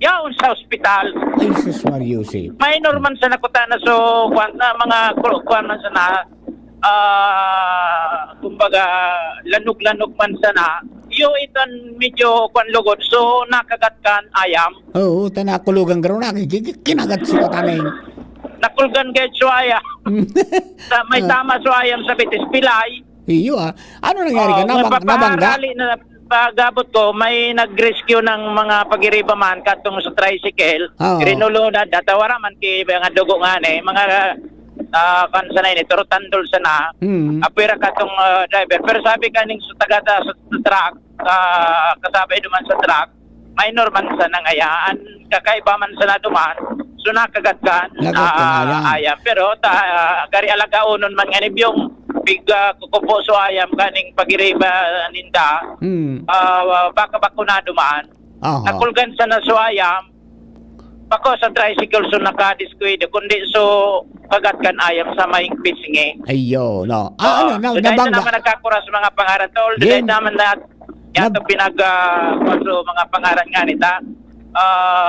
yaon sa ospital ay sus Mariusip minor man sa nakuta na so na mga kuan man sa na kumbaga lanok-lanok man sa na yo itan medyo kwan lugod so nakagat kan ayam oo tanakulugan garo na kinagat si katanay nakulgan gayad suaya. May tama suayam sa bitis pilay. Iyo ano nangyari ka? Nabangga? Na pagabot ko, may nag-rescue ng mga pagiriba man katong sa tricycle. Rinulunad, datawara man ki mga dugo nga mga kansanay ni turutandol sana. Apira katong driver. Pero sabi kaning sa tagata sa truck, kasabay duman sa truck, minor man sa nangayaan, kakaiba man sa naduman. So nakagat ayam pero gari alaga unon man ganib yung big kukupo so ayam kaning pagiriba ninda baka bakunado man nakulgan sa na so ayam bako sa tricycle so nakadiskuido kundi so kagat kan ayam sa maing pisngi ayo no so dahil naman nagkakuras mga pangaran tol dahil naman na yato so mga pangaran nga nita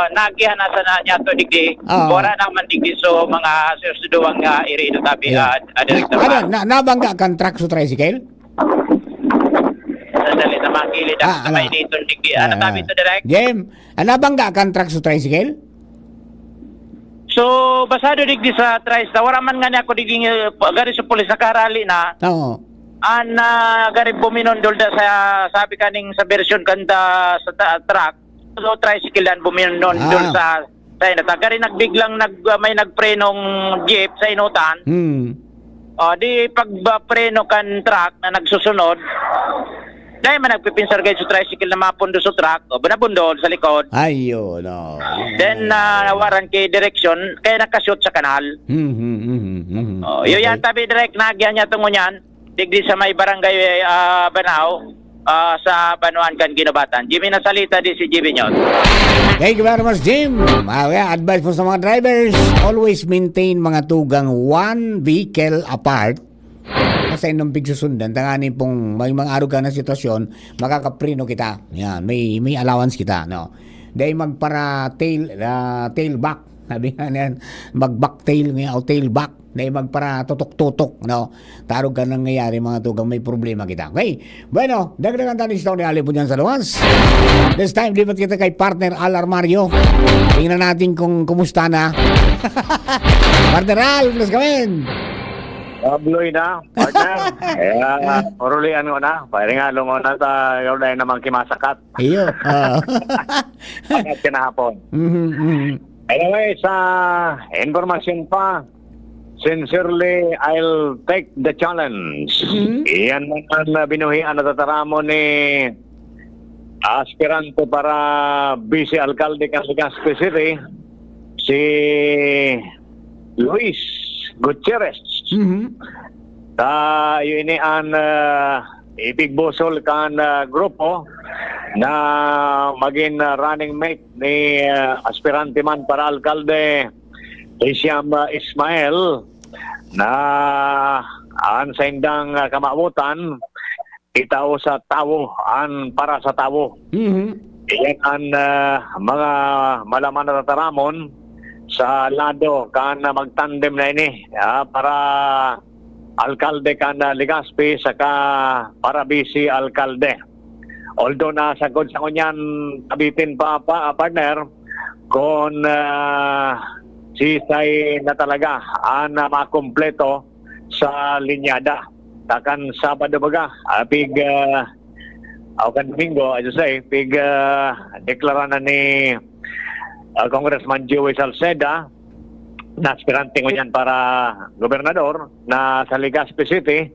nagihan na sana niya to digdi wala naman digdi so mga susuduwang irido tabi Director nabangga kan truck so tricycle sandali na makilid sa may dito digdi tabi to direct game nabangga kan truck so tricycle so basado digdi sa tricycle wala man nga niya ako digdi gari sa pulis nakarali na gari buminondol sa sabi kaning sa version kanta sa truck so tricycle dan buminon doon sa inata. Gari nagbiglang may nagprenong jeep sa inutan. Di pagpreno kan truck na nagsusunod, dahil man nagpipinsar guys sa tricycle na mapundo sa truck, banabundol sa likod. Ayo, no. Then nawaran kay direksyon, kaya nakashoot sa kanal. Yun yan tabi direct, nagyan niya tungo niyan, digdi sa may barangay Banao, sa Banuan kan Ginobatan. Jimmy na salita di si Jimmy Nyot. Thank you very much, Jim. Advice po sa mga drivers, always maintain mga tugang one vehicle apart. Kasi nung pigsusundan, tanganin pong may mga araw ka na sitwasyon, makakaprino kita. Yan, may allowance kita, no. Dahil magpara tail back. Sabi nga yan, mag-back tail o tail back. Dahil magpara tutok-tutok, no? Tarog ka nangyayari mga tugang, may problema kita. Okay? Bueno, dagdagan tayo ni Ali po dyan sa luwas. This time, lipat kita kay partner Al Armario. Tingnan natin kung kumusta na. Partner Al, plus gawin. Bloy na, partner. Urulian ko na. Pwede nga lungo na sa gawin namang kimasakat. Iyo. Pagkat kinahapon. Anyway, sa informasyon pa, sincerely, I'll take the challenge. Iyan naman binuhian na tataramo ni aspirante para vice alcalde ng Legazpi City, si Luis Gutierrez. Yun ini ang ipigbusol kan grupo na maging running mate ni aspirante man para alkalde Isiam Ismael na an sa indang kamabutan itao sa tawo an para sa tawo. Iyan ang mga malaman na tataramon sa lado kan magtandem na ini para alkalde kan Legazpi saka para vice alkalde. Although nasagod sa kunyan tabitin pa partner kung sisay na talaga ang makompleto sa linyada. Takan Sabado baga, pig kan Domingo, I should say, pig deklara na ni Congressman Joey Salceda na aspirante ko yan para gobernador na sa Legazpi City.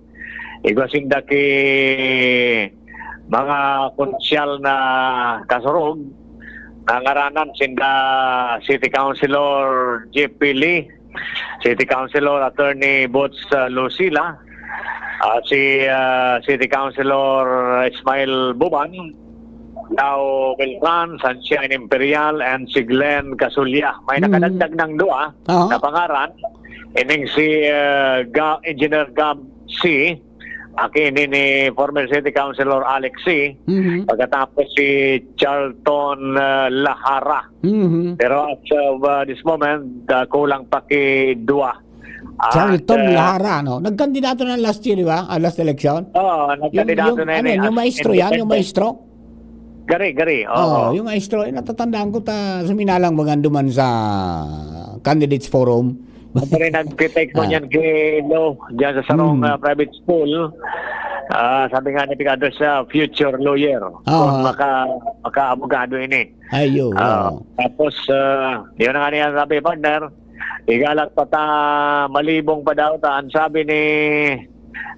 Igwasinda ki mga konsyal na kasurog na ngaranan sinda City Councilor JP Lee, City Councilor Attorney Boots Lucila, si City Councilor Ismail Buban, Now Beltran, Sunshine Imperial, and si Glenn Casulya. May nakadagdag ng dua na pangaran. Ining si Engineer Gab C. Ini ni former City Councilor Alex C. Pagkatapos si Charlton Lahara. Pero as of this moment, kulang pa ki dua. Charlton Lahara, no? Nagkandidato na last year, di ba? Last election? Oo, nagkandidato na yun. Yung maestro yan? Yung maestro? Gari. Oo, yung maestro. Natatandaan ko suminalang maganduman sa Candidates Forum. Pero nag-take ko niyan kay Lo, diyan sa Sarong Private School. Sabi nga ni Picado sa future lawyer. Kung maka-abogado ini. Ayo. Tapos, yun na nga niya sabi, partner, igalak pa ta, malibong pa daw ta. Ang sabi ni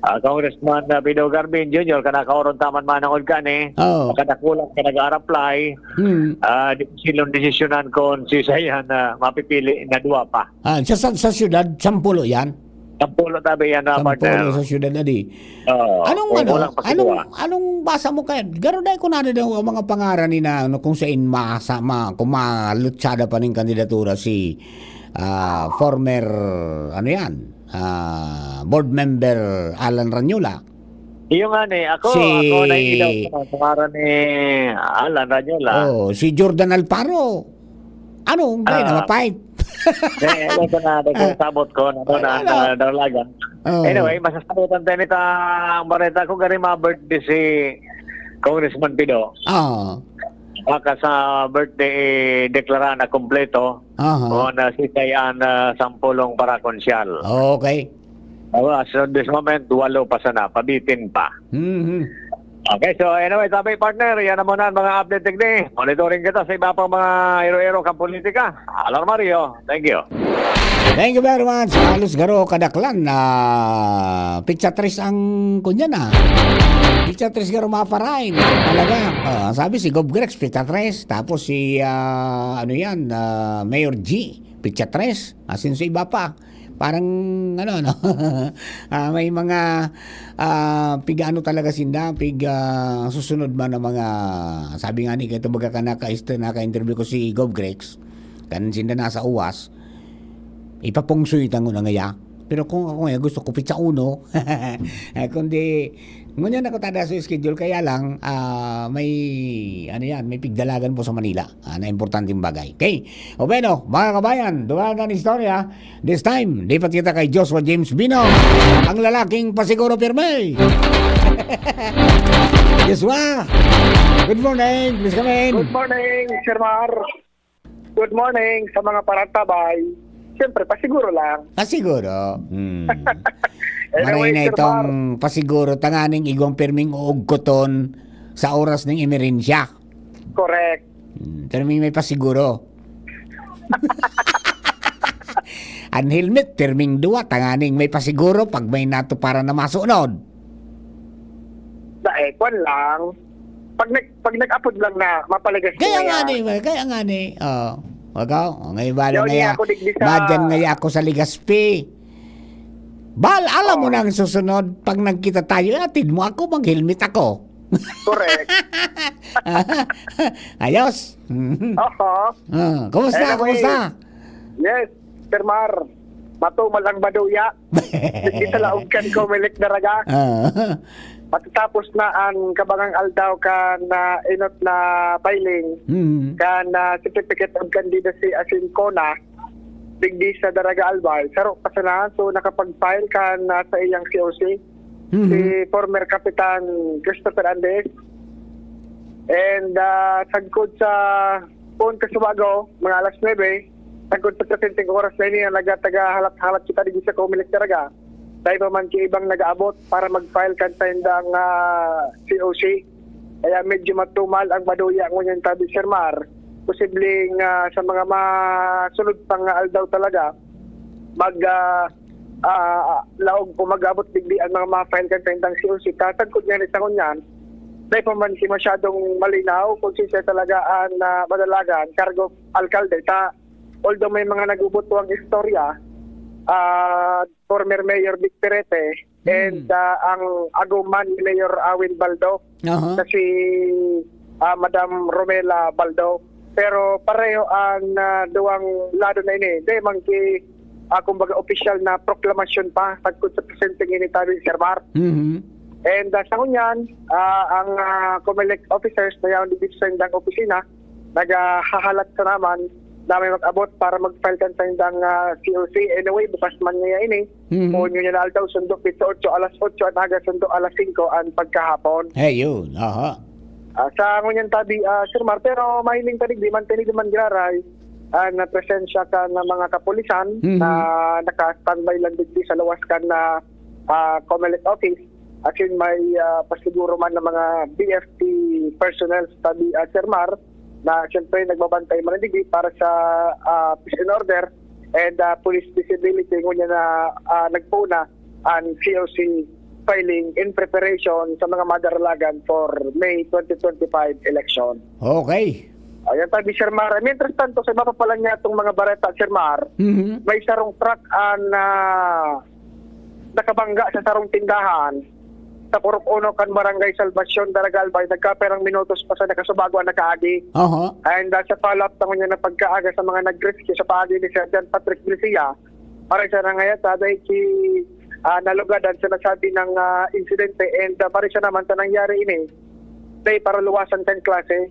Congressman Pido Garbin Jr. kanakaoron taman manangod ka ni. Kadakulang ka nag-apply. Silong desisyonan kung si Sayan mapipili na dua pa. Sa syudad, Sampulo yan? Sampulo tabi yan na partner. Sampulo sa syudad na di. Anong basa mo kayo? Garo dahil ko na daw ang mga pangaran ni na kung saan kung malutsada pa ng kandidatura si former board member Alan Ranyola. Iyo nga ni, ako naiilaw sa pangaran ni Alan Ranyola. Si Jordan Alparo. Ano? Dahil na mapait. Ano ko na, sabot ko na dalagan. Anyway, masasabutan tayo nito ang bareta ko gari ma-birthday si Congressman Pido. Baka sa birthday deklara na kompleto o na sitayan sampulong para konsyal. Okay. So this moment, 8 pa sana, pabitin pa. Okay, so anyway, sabi partner, yan na muna ang mga update tekni. Monitoring kita sa iba pang mga ero-ero kang politika. Alar Mario, thank you. Thank you very much. Halos garo kadaklan na picture ang kunyan Picture garo maparain. Talaga. Sabi si Gob Grex, picture tapos si Mayor G, picture asin sa iba pa. Parang may mga pigano talaga sinda, susunod man ng mga sabi nga ni kaya baga ka naka-interview ko si Gob Grex kan sinda nasa uwas ipapungsoy tango na ngaya. Pero kung ako ngayon gusto ko pizza uno, kundi ngunyan ako tada sa schedule kaya lang may pigdalagan po sa Manila na importanteng bagay. Okay? O bueno, mga kabayan, dumagan ang istorya. This time, lipat kita kay Joshua James Bino, ang lalaking pasiguro pirme. Joshua, good morning. Please come in. Good morning, Sir Mar. Good morning sa mga paratabay. Siyempre, pasiguro lang. Pasiguro? Maray na itong pasiguro tanganing igong pirming uugkoton sa oras ng emerensya. Correct. Pirming may pasiguro. Ang helmet, pirming 2, tanganing may pasiguro pag may nato para na masunod. Kwan lang. pag nag-upload lang na mapalagas Kaya nga ni. Oh. Wagaw, ngayon balo Yaw nga niya ako digdi sa- Madyan nga ako sa Ligaspi. Bal, alam mo na ang susunod, pag nagkita tayo, atid mo ako, mag-helmet ako. Correct. Ayos. Oho. Kumusta? Anyway, Kumusta? Yes, Sir Mar. Matumal ang baduya. Hindi sa laog kan Comelec daraga. Matatapos na ang kabangang aldaw kan na inot na filing kan certificate of candidacy asin kona digdi sa daraga albay. Saro pa sana so nakapag-file kan sa iyang COC si former Kapitan Christopher Andes. And sagkod sa phone Kasubago, mga alas 9, sagkod sa presenting oras na ini nagataga halat-halat kita digdi sa Comelec daraga. Dahil pa man ibang nag-aabot para mag-file kan sa indang COC. Kaya medyo matumal ang baduya ngunyan tabi Sir Mar. Posibleng sa mga masunod pang aldaw talaga, laog o mag-abot digdi ang mga ma-file kan sa indang COC. Tatagkod nga nito ngunyan, dahil pa man masyadong malinaw kung siya talaga ang madalagan, kargo alkalde. Although may mga nag-ubuto ang istorya, former Mayor Vic Perete and ang aguman ni Mayor Awin Baldo kasi Madam Romela Baldo, pero pareho ang duwang lado na ini de mangki kumbaga official na proklamasyon pa tagkod sa presenting ini tabi Sir Mar. And sa kunyan ang Comelec officers na yaon dito sa indang opisina naghahalat sa naman dami mag-abot para mag-file kan sa indang COC. Anyway, bukas man niya ini. Kung yun yung aldaw, sundo pito 8, alas 8 at haga sundo alas 5 ang pagkahapon. Yun. Sa ngunyan tabi, Sir Mar, pero mahiling tanig, di man graray, na presensya ka ng mga kapulisan na naka-standby lang digdi sa lawas kan na Comelec office. At yun may pasiguro man ng mga BFT personnel tabi, Sir Mar, na siyempre nagbabantay manandigdi para sa peace and order and police visibility ngunya na nagpuna ang COC filing in preparation sa mga madaralagan for May 2025 election. Okay. Ayan tabi Sir Mar. Mientras tanto, sa iba pa pala niya itong mga bareta Sir Mar, may sarong truck na nakabangga sa sarong tindahan sa Purok Uno kan Barangay Salvacion, Daraga Albay, nagkaperang minutos pa sa Nakasubago ang nakaagi. And sa follow-up tangon niya na pagkaaga sa mga nag-rescue sa paagi ni Sergeant Patrick Blicia, para siya na ngayon, dahil nalugadan sa nasabi ng insidente and para siya naman sa nangyari ini, dahil para luwasan kan klase,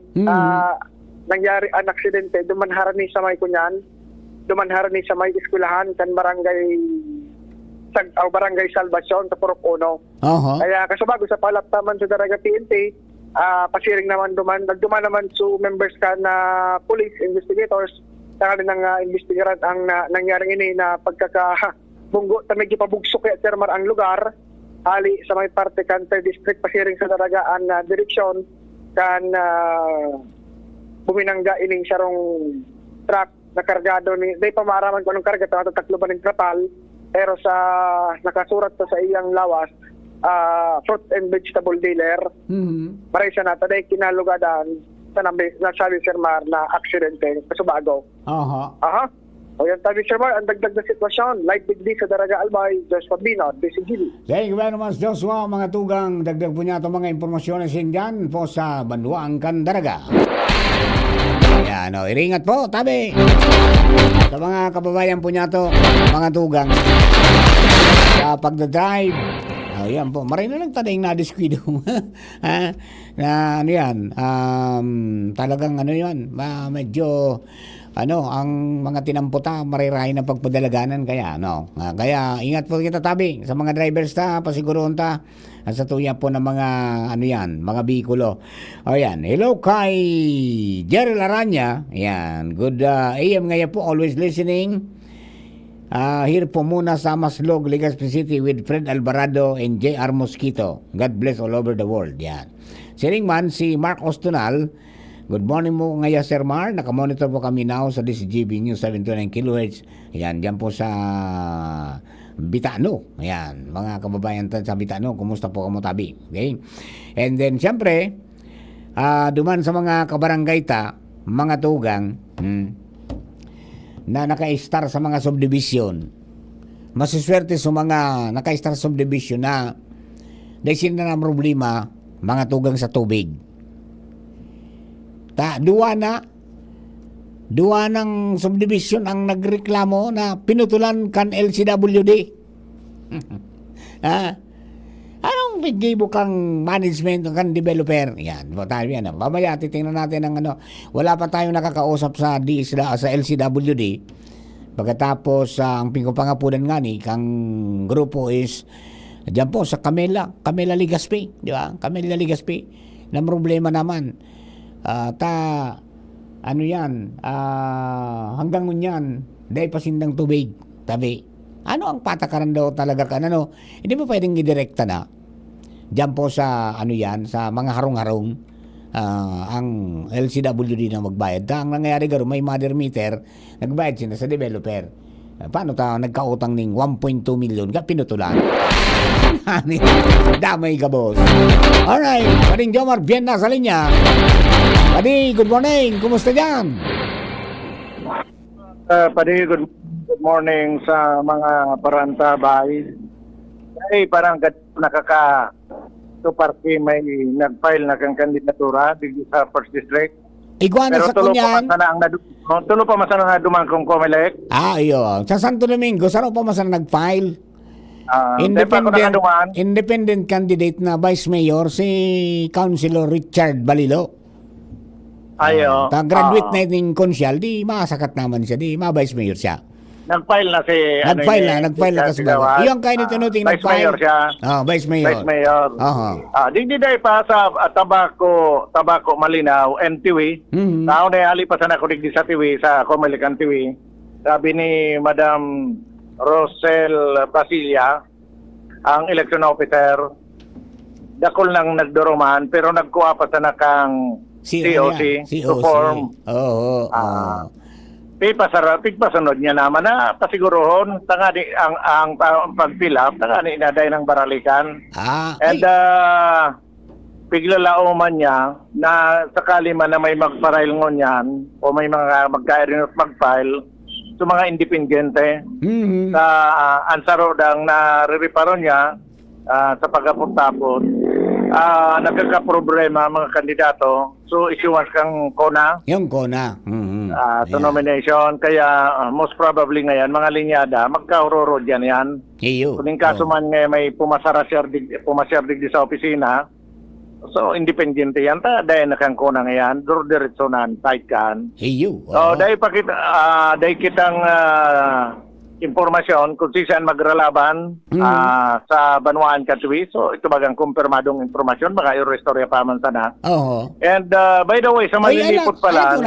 nangyari ang aksidente, dumanhara ni sa may kunyan, dumanhara ni sa may eskwelahan kan Barangay Salvacion sa Purok Uno. Kaya kasubago sa palaptaman sa Daraga PNP, pasiring naman nagduman naman su members ka na police investigators sa ng investigaran ang nangyaring ini na pagkakabunggo ta medyo pabugsok kaya Sir Mar ang lugar ali sa may parte kan district pasiring sa Daraga ang direksyon kan buminangga ining sarong truck na kargado ni day pa maaraman ko anong karga tatlo ba ng trapal. Pero sa nakasurat to sa iyang lawas, fruit and vegetable dealer, maray siya na, taday kinalugadan sa nasabi Sir Mar na aksidente sa Subago. O yan tabi Sir Mar, ang dagdag na sitwasyon, light digdi sa Daraga Albay, Joshua Binot, DCGB. Thank you very much, Joshua. Mga tugang, dagdag po niya itong mga impormasyon na sindyan po sa Banduang Daraga. Yan, iringat po, tabi. Sa mga kababayan po niya to, mga tugang, sa pagdadrive, yan po, maray na lang tading na-disquido. Na ano yan, talagang ano yan, medyo, ang mga tinamputa, marirahin ng pagpadalaganan, kaya, kaya, ingat po kita tabi, sa mga drivers pasiguroon sa tuya po ng mga mga bikulo. Hello kay Jerry Laranya. Good AM ngayon po, always listening. Here po muna sa Maslog, Legazpi City with Fred Alvarado and JR Mosquito. God bless all over the world. Siring man si Mark Ostonal. Good morning mo ngayon Sir Mar. Nakamonitor po kami now sa DCGB News 729 kHz. Diyan po sa Bitano. Mga kababayan sa Bitano, kumusta po kayo tabi? Okay? And then, siyempre, duman sa mga kabarangay ta, mga tugang, na naka-star sa mga subdivision. Masuswerte sa mga naka-star sa subdivision na dahil sila na problema, mga tugang sa tubig. Duwa ng subdivision ang nagreklamo na pinutulan kan LCWD. Anong bigay kang management kan developer? Yan, tayo yan. Mamaya titingnan natin ang wala pa tayong nakakausap sa LCWD. Pagkatapos ang pingkupangapunan nga ni kang grupo is diyan po sa Camela Legazpi, di ba? Camela Legazpi na problema naman. Hanggang ngunyan dahil pasindang tubig tabi. Ano ang patakaran daw talaga hindi mo pwedeng idirekta na diyan po sa sa mga harong-harong ang LCWD na magbayad. Ang nangyayari garo may mother meter, nagbayad sila sa developer. Paano nagkautang ning 1.2 million ka pinutulan? Damay ka, boss. Alright, Pading Jomar, bien na sa linya. Padi, good morning. Kumusta dyan? Padi, good morning sa mga paranta bahay. Ay, parang nakaka-tuparki may nag-file na kang kandidatura dito sa First District. Iguana sa kunyan. Tulo pa masana na dumang kong Comelec. Iyo. Sa Santo Domingo, saan pa masana nag-file? Independent candidate na Vice Mayor si Councilor Richard Balilo. Ayo. Graduate na yung konsyal, di masakat naman siya, di ma-Vice Mayor siya. Nag-file na si... Nag-file na kasi bago. Yung kayo nito nuting Vice Mayor siya. Vice Mayor. Vice Mayor. Di day pa sa Tabako Malinaw, NTV. Tao na alipasan ako digdi sa TV, sa Comelican TV. Sabi ni Madam Rosel Basilia, ang election officer, dakol nang nagduruman, pero nagkuha pa sa nakang COC to form. Pigpasunod niya naman na pasiguruhon tangani ang pag-fill up tangani inaday ng baralikan. And piglalauman niya na sakali man na may mag-file ngon o may mga mag-iron mag-file sa mga independente sa ansaro dang na-reparo niya sa pagkaputapot. Nagkakaproblema mga kandidato. So, issuance kang KONA. Yung KONA. To nomination. Kaya, most probably ngayon, mga linyada, magkahururo dyan yan. Kuning kaso man ngayon may pumasyar digdi sa opisina. So, independente yan. Dahil na kang KONA ngayon. Diretso na, tight kan. So, dahil kitang impormasyon kung saan magralaban sa Banwaan Katwi. So, ito bagang kumpirmadong impormasyon. Baka i-restore pa man sana. And by the way, sa malilipot pala...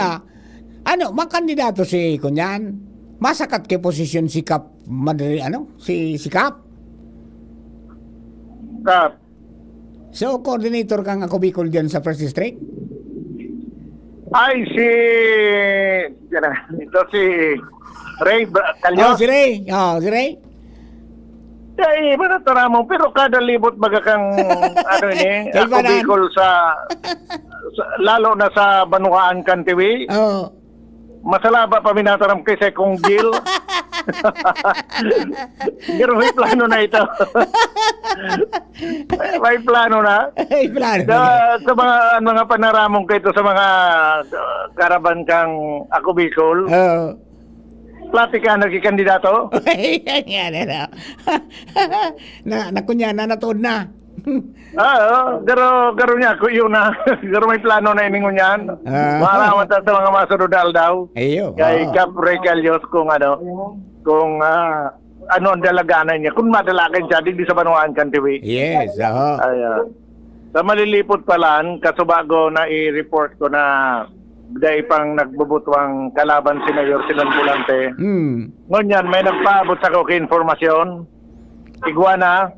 Makandidato si Kunyan. Masakat kay posisyon si Kap Madrid, si Kap? Kap. So, coordinator kang ako Bicol dyan sa First District? Ay, ito si Ray Calyos. Si Ray. Si Ray. Ay, manatara mo. Pero kada libot baga kang, ako Bicol lalo na sa Banuaan Kantiwi. Masalaba pa minataram kay Sekong Gil. Pero may plano na ito. May plano na. Sa mga panaramong kayo sa mga karaban kang ako Bicol. Plati ka nagkikandidato? Nakunya na natuod na. Garo niya ko yun na. Garo may plano na iningon yan. Maramot sa mga masunodal daw. Kay Cap Ray Calyos kung kung ano ang dalaganan niya. Kung madalagan siya, di sa Banuaan Kantiwi. Yes, Sa malilipot pa lang, kasubago na i-report ko na dahil pang nagbubutwang kalaban si Mayor Silan Pulante. Ngunyan, may nagpaabot sa ko informasyon. Iguana,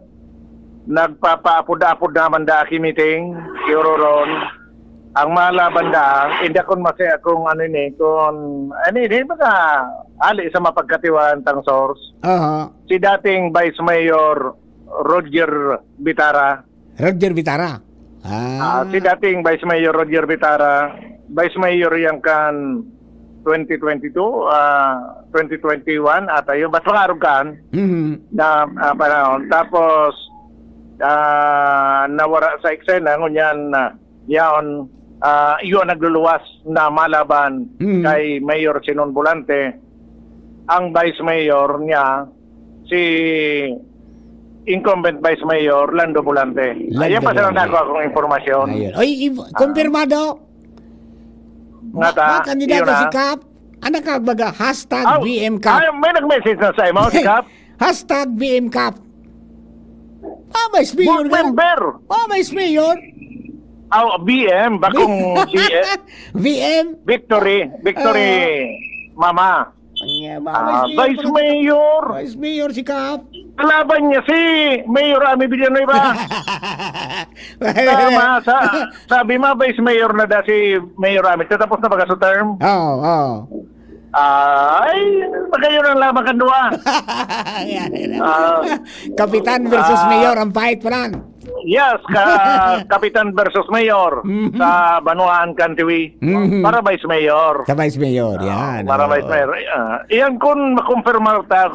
nagpapaapod-apod naman da aki meeting, Iororon. Ang malaban da, hindi akong masaya kung baka ali sa mapagkatiwaan tang source. Si dating Vice Mayor Roger Vitara. Si dating Vice Mayor Roger Vitara, Vice Mayor yang kan 2022, 2021 ata yun, basta pangarog kan na panahon. Tapos nawara sa eksena ngunyan yaon iyon nagluluwas na malaban kay Mayor Sinon Bolante. Ang Vice Mayor niya si incumbent Vice Mayor Lando Bolante. Ayan pa sa nako akong impormasyon. Oy, kumpirmado. Ngata, kandidato si Kap. Ano ka baga? Hashtag BM Kap. May nag-message na sa imo si Kap. Hashtag BM Kap. Vice Mayor. Member. Vice Mayor. BM, bakong VM. Victory, Mama. Vice Mayor. Vice Mayor si Kap. Laban niya si Mayor Ami Villanueva. Tama, sabi mo, Vice Mayor na da si Mayor Ami. Tapos na baga sa term? Oo. Ay, magayon ang lamang kanduwa. Kapitan versus Mayor ang fight pa lang. Yes, Kapitan versus Mayor sa Banuan Kantiwi. Para Vice Mayor. Sa Vice Mayor, yan. Para Vice Mayor. Iyan kung makumpirmar ta,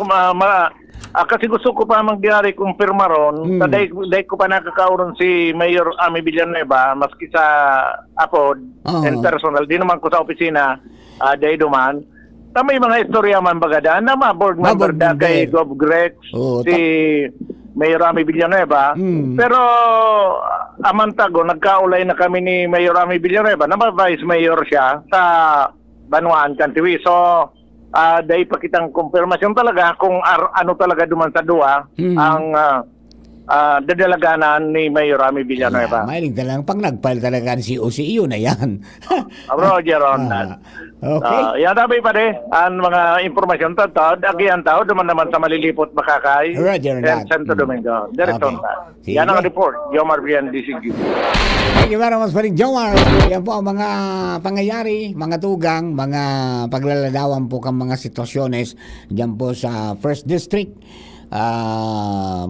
kasi gusto ko pa mangyari kumpirmaron, dahil ko pa nakakauron si Mayor Ami Villanueva, maski sa apod and personal, di naman ko sa opisina, dahil duman. May mga istorya man bagada na board member da kay Gov. Grex, si Mayor Ami Villanueva. Pero amantago, nagkaulay na kami ni Mayor Ami Villanueva na Vice Mayor siya sa Banuan Kantiwi. So, dahil pa kitang kumpirmasyon talaga kung ano talaga duman sa duwa ang dadalaganan ni Mayor Ami Villanueva. Mailing talagang pag nag-file talaga si OCU na yan. Roger on that. Okay. Yan tabi pa ang mga informasyon tatod, agian tao duman naman sa malilipot makakay. Roger and Santo Domingo. Direct on that. Yan ang report. Jomar Brian, DCG. Thank you very much for Jomar. Yan po ang mga pangyayari, mga tugang, mga paglaladawan po kang mga sitwasyones dyan po sa First District.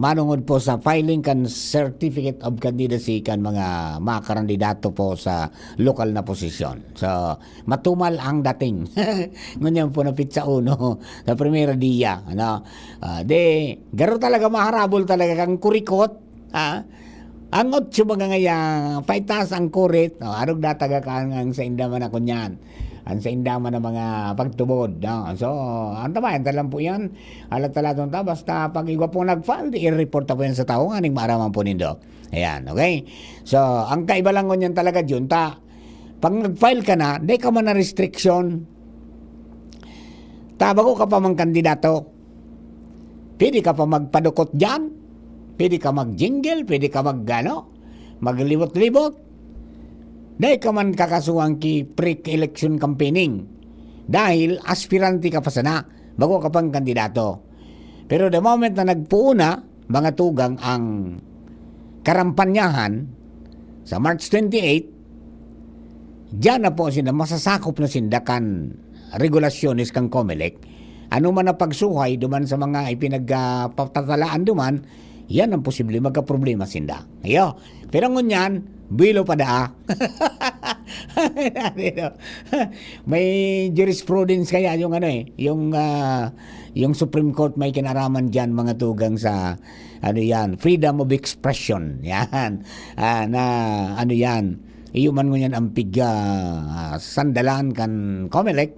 Manungod po sa filing kan certificate of candidacy kan mga kandidato po sa lokal na posisyon. So, matumal ang dating. Ngunyan po na pizza uno sa primera dia. Garo talaga maharabol talaga kang kurikot. Ang 8 mga ngayang paitas ang kurit. Arog dataga ka ang sa indaman ako niyan. Ang sa indaman ng mga pagtubod. So, ang tabayan talang po yan. Alat talatong ta, basta pag igwa po nag-file, i-report po yan sa tao, aning maaraman po nindo. Ayan, okay? So, ang kaiba lang ngunyan talaga dyan, pag nag-file ka na, di ka man na restriction. Bago ka pa mang kandidato, pwede ka pa magpadukot dyan, pwede ka mag-jingle, pwede ka maglibot-libot. Dahil ka man kakasuhan ki pre-election campaigning. Dahil aspirante ka pa sana bago ka pang kandidato. Pero the moment na nagpuuna, mga tugang ang karampanyahan sa March 28, diyan na po sila masasakop na sindakan regulasyones kang COMELEC. Ano man na pagsuhay duman sa mga ipinagpatatalaan duman, yan ang posible magka-problema sinda. Ayo. Pero ngunyan, bilo pa daa. May jurisprudence kaya yung yung Supreme Court may kinaraman diyan mga tugang sa freedom of expression. Yan. Iyo man ngunyan ang sandalan kan COMELEC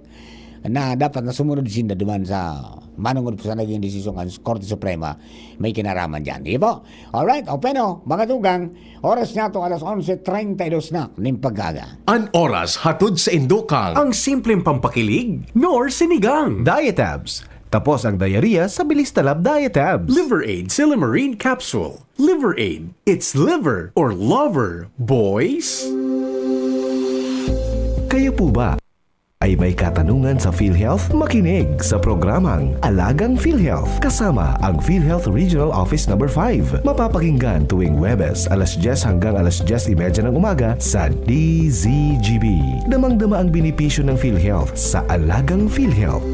na dapat na sumunod sinda duman sa manungod po sa naging desisyon ng Korte Suprema, may kinaraman dyan. Di ba? Alright, openo, mga tugang, oras na ito, 11:32 na, nimpagaga. An oras hatod sa Indokang. Ang simpleng pampakilig, nor sinigang. Diatabs. Tapos ang diarrhea sa bilis talab Diatabs. Liver Aid Silimarine Capsule. Liver Aid. It's liver or lover, boys. Kayo po ba ay may katanungan sa PhilHealth? Makinig sa programang Alagang PhilHealth kasama ang PhilHealth Regional Office No. 5. Mapapakinggan tuwing Huwebes, 10:00 hanggang 10:30 ng umaga sa DZGB. Damang-dama ang benepisyo ng PhilHealth sa Alagang PhilHealth.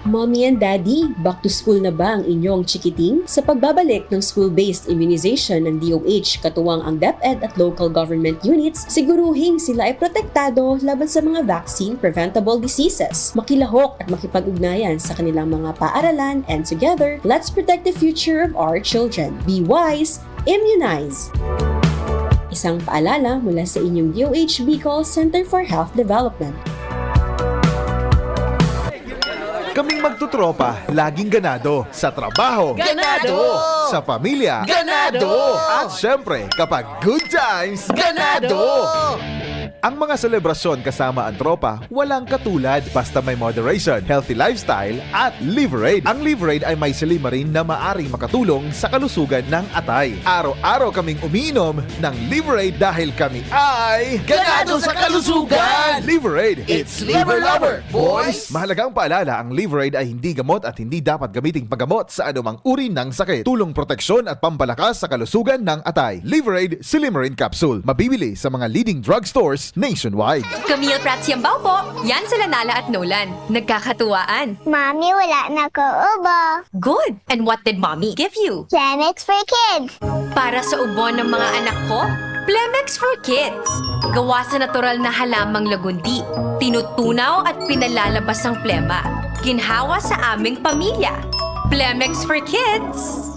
Mommy and Daddy, back to school na ba ang inyong chikiting? Sa pagbabalik ng school-based immunization ng DOH katuwang ang DepEd at local government units, siguruhing sila ay protektado laban sa mga vaccine-preventable diseases. Makilahok at makipag-ugnayan sa kanilang mga paaralan, and together, let's protect the future of our children. Be wise, immunize! Isang paalala mula sa inyong DOH Bicol Center for Health Development. Kaming magtutropa, laging ganado. Sa trabaho, Ganado! Sa pamilya, Ganado! At syempre, kapag good times, ganado! Ang mga selebrasyon kasama ang tropa, walang katulad basta may moderation, healthy lifestyle at Liverade. Ang Liverade ay may silimarin na maaring makatulong sa kalusugan ng atay. Araw-araw kaming umiinom ng Liverade dahil kami ay Ganado sa kalusugan! Liverade, It's Liver Lover, boys! Mahalagang paalala, ang Liverade ay hindi gamot at hindi dapat gamiting paggamot sa anumang uri ng sakit. Tulong proteksyon at pampalakas sa kalusugan ng atay. Liverade Silimarin Capsule. Mabibili sa mga leading drugstores nationwide. Camille Prats Yambaw po. Yan sila Nala at Nolan. Nagkakatuwaan. Mami, wala na ko ubo. Good. And what did Mommy give you? Plemex for kids. Para sa ubo ng mga anak ko, Plemex for Kids. Gawa sa natural na halamang lagundi. Tinutunaw at pinalalabas ang plema. Ginhawa sa aming pamilya. Plemex for Kids.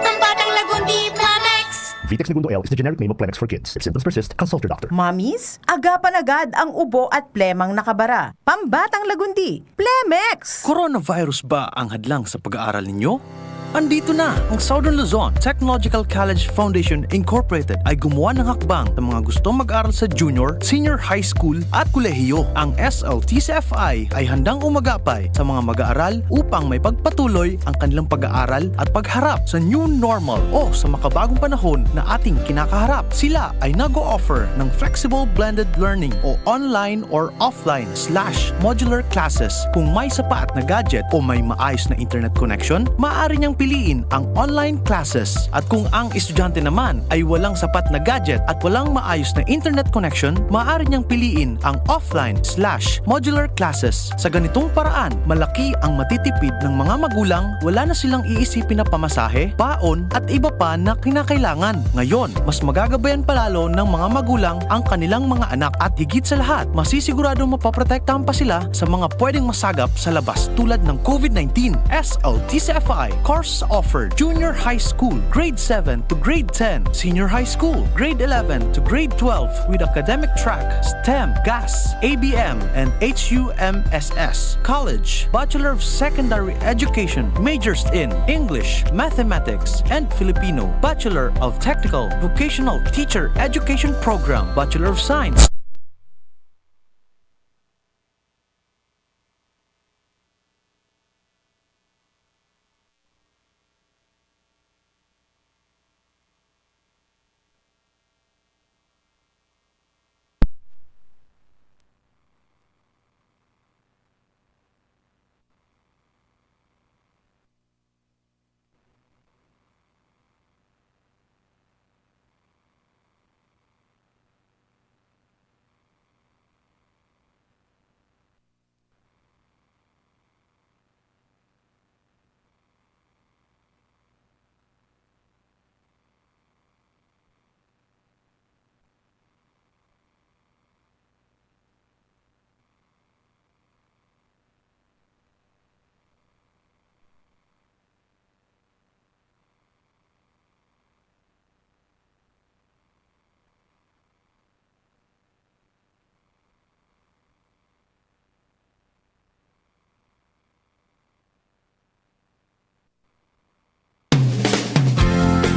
Ang batang lagundi, Plemex! Vitex Segundo L is the generic name of Plemex for kids. If symptoms persist, consult your doctor. Mamis, agapan agad ang ubo at plemang nakabara. Pambatang lagundi, Plemex! Coronavirus ba ang hadlang sa pag-aaral ninyo? Andito na ang Southern Luzon Technological College Foundation Incorporated ay gumawa ng hakbang sa mga gustong mag-aral sa junior, senior high school at kolehiyo. Ang SLTCFI ay handang umagapay sa mga mag-aaral upang may pagpatuloy ang kanilang pag-aaral at pagharap sa new normal o sa makabagong panahon na ating kinakaharap. Sila ay nag-o-offer ng flexible blended learning o online or offline/modular classes. Kung may sapat na gadget o may maayos na internet connection, maaari niyang piliin ang online classes. At kung ang estudyante naman ay walang sapat na gadget at walang maayos na internet connection, maaari niyang piliin ang offline/modular classes. Sa ganitong paraan, malaki ang matitipid ng mga magulang, wala na silang iisipin na pamasahe, baon at iba pa na kinakailangan. Ngayon, mas magagabayan palalo ng mga magulang ang kanilang mga anak at higit sa lahat, masisigurado mapaprotektahan pa sila sa mga pwedeng masagap sa labas tulad ng COVID-19. SLTCFI course offer Junior High School, Grade 7 to Grade 10, Senior High School, Grade 11 to Grade 12 with academic track, STEM, GAS, ABM, and HUMSS. College, Bachelor of Secondary Education, majors in English, Mathematics, and Filipino. Bachelor of Technical Vocational Teacher Education Program, Bachelor of Science.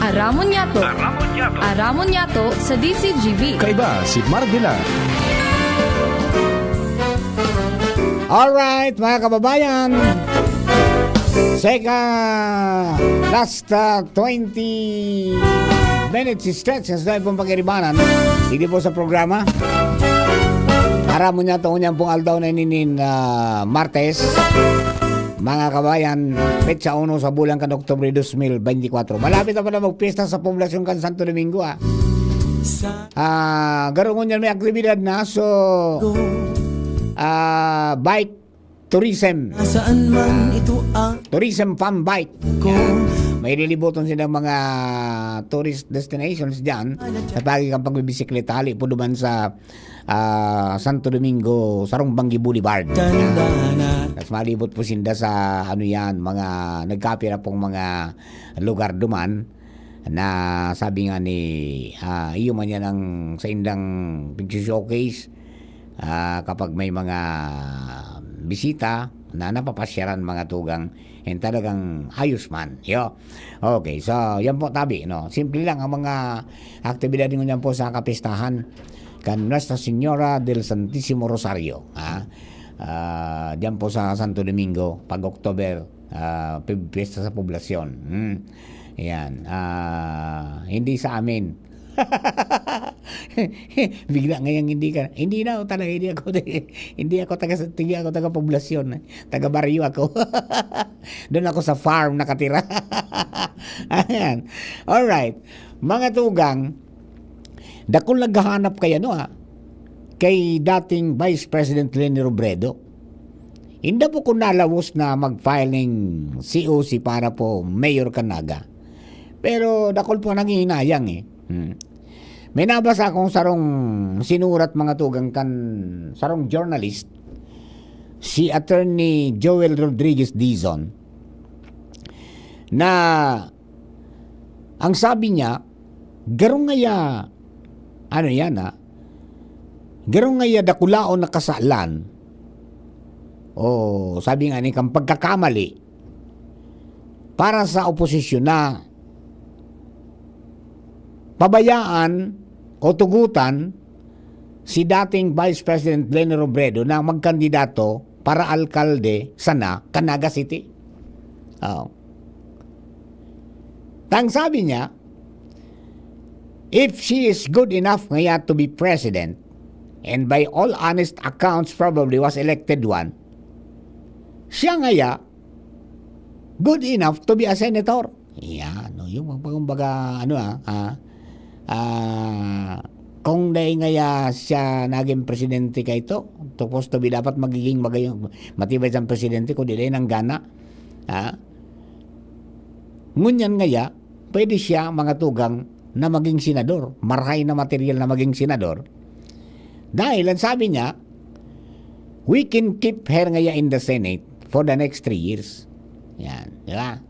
Aramon Yato. Aramon Yato sa DCGB. Kaiba si Mardila. Alright, mga kababayan. Last 20 minutes stretch sa pong pagkiribanan. Hindi po sa programa. Aramon Yato unyang pong aldaw na ninin Martes. Mga kabayan, petsa 1 sa bulan kan Oktubre 2024. Malapit na pala magpista sa poblasyon kan Santo Domingo. Garungon yan may aktibidad na. So, bike tourism. Saan man ito ang Tourism fun bike. Yan. May lilibutan silang mga tourist destinations dyan. Sa pagi kang pagbibisikleta, hali po duman sa Santo Domingo, Sarong Bangi Boulevard. Yan. Tapos malibot po sinda sa mga nagkapira pong mga lugar duman na sabi nga ni iyo man yan ang sa indang picture showcase kapag may mga bisita na napapasyaran mga tugang and talagang ayos man. Yo. Okay, so yan po tabi, no. Simple lang ang mga aktibidad ninyo yan po sa kapistahan kan Nuestra Señora del Santísimo Rosario. Diyan po sa Santo Domingo pag October, piyesta sa poblasyon. Yan. Hindi sa amin. Bigla ngayang hindi na talaga, hindi ako taga poblasyon, taga baryo ako. Doon ako sa farm nakatira. Ayan. Alright, mga tugang, dakol naghahanap kay kay dating Vice President Leni Robredo. Hindi po ko nalawos na mag-file ng COC para po Mayor Canaga, pero dakol po nangihinayang May nabasa akong sarong sinurat mga tugang sarong journalist, si Attorney Joel Rodriguez Dizon, na ang sabi niya, garong ngaya garong ngaya dakulaon na kasalan o sabi nga ni kang pagkakamali para sa oposisyon na pabayaan o tugutan si dating Vice President Leni Robredo na magkandidato para alkalde sa Canaga City. Tang sabi niya, if she is good enough ngaya to be president, and by all honest accounts probably was elected one, siya ngaya good enough to be a senator. Yan, yung kumbaga kung dahil ngaya siya naging presidente kay ito, supposed to be dapat magiging matibay siyang presidente kung dili ng gana. Ngunyan ngaya, pwede siya mga tugang na maging senador, marhay na material na maging senador. Dahil ang sabi niya, we can keep her ngaya in the Senate for the next 3 years. Yan, di ba?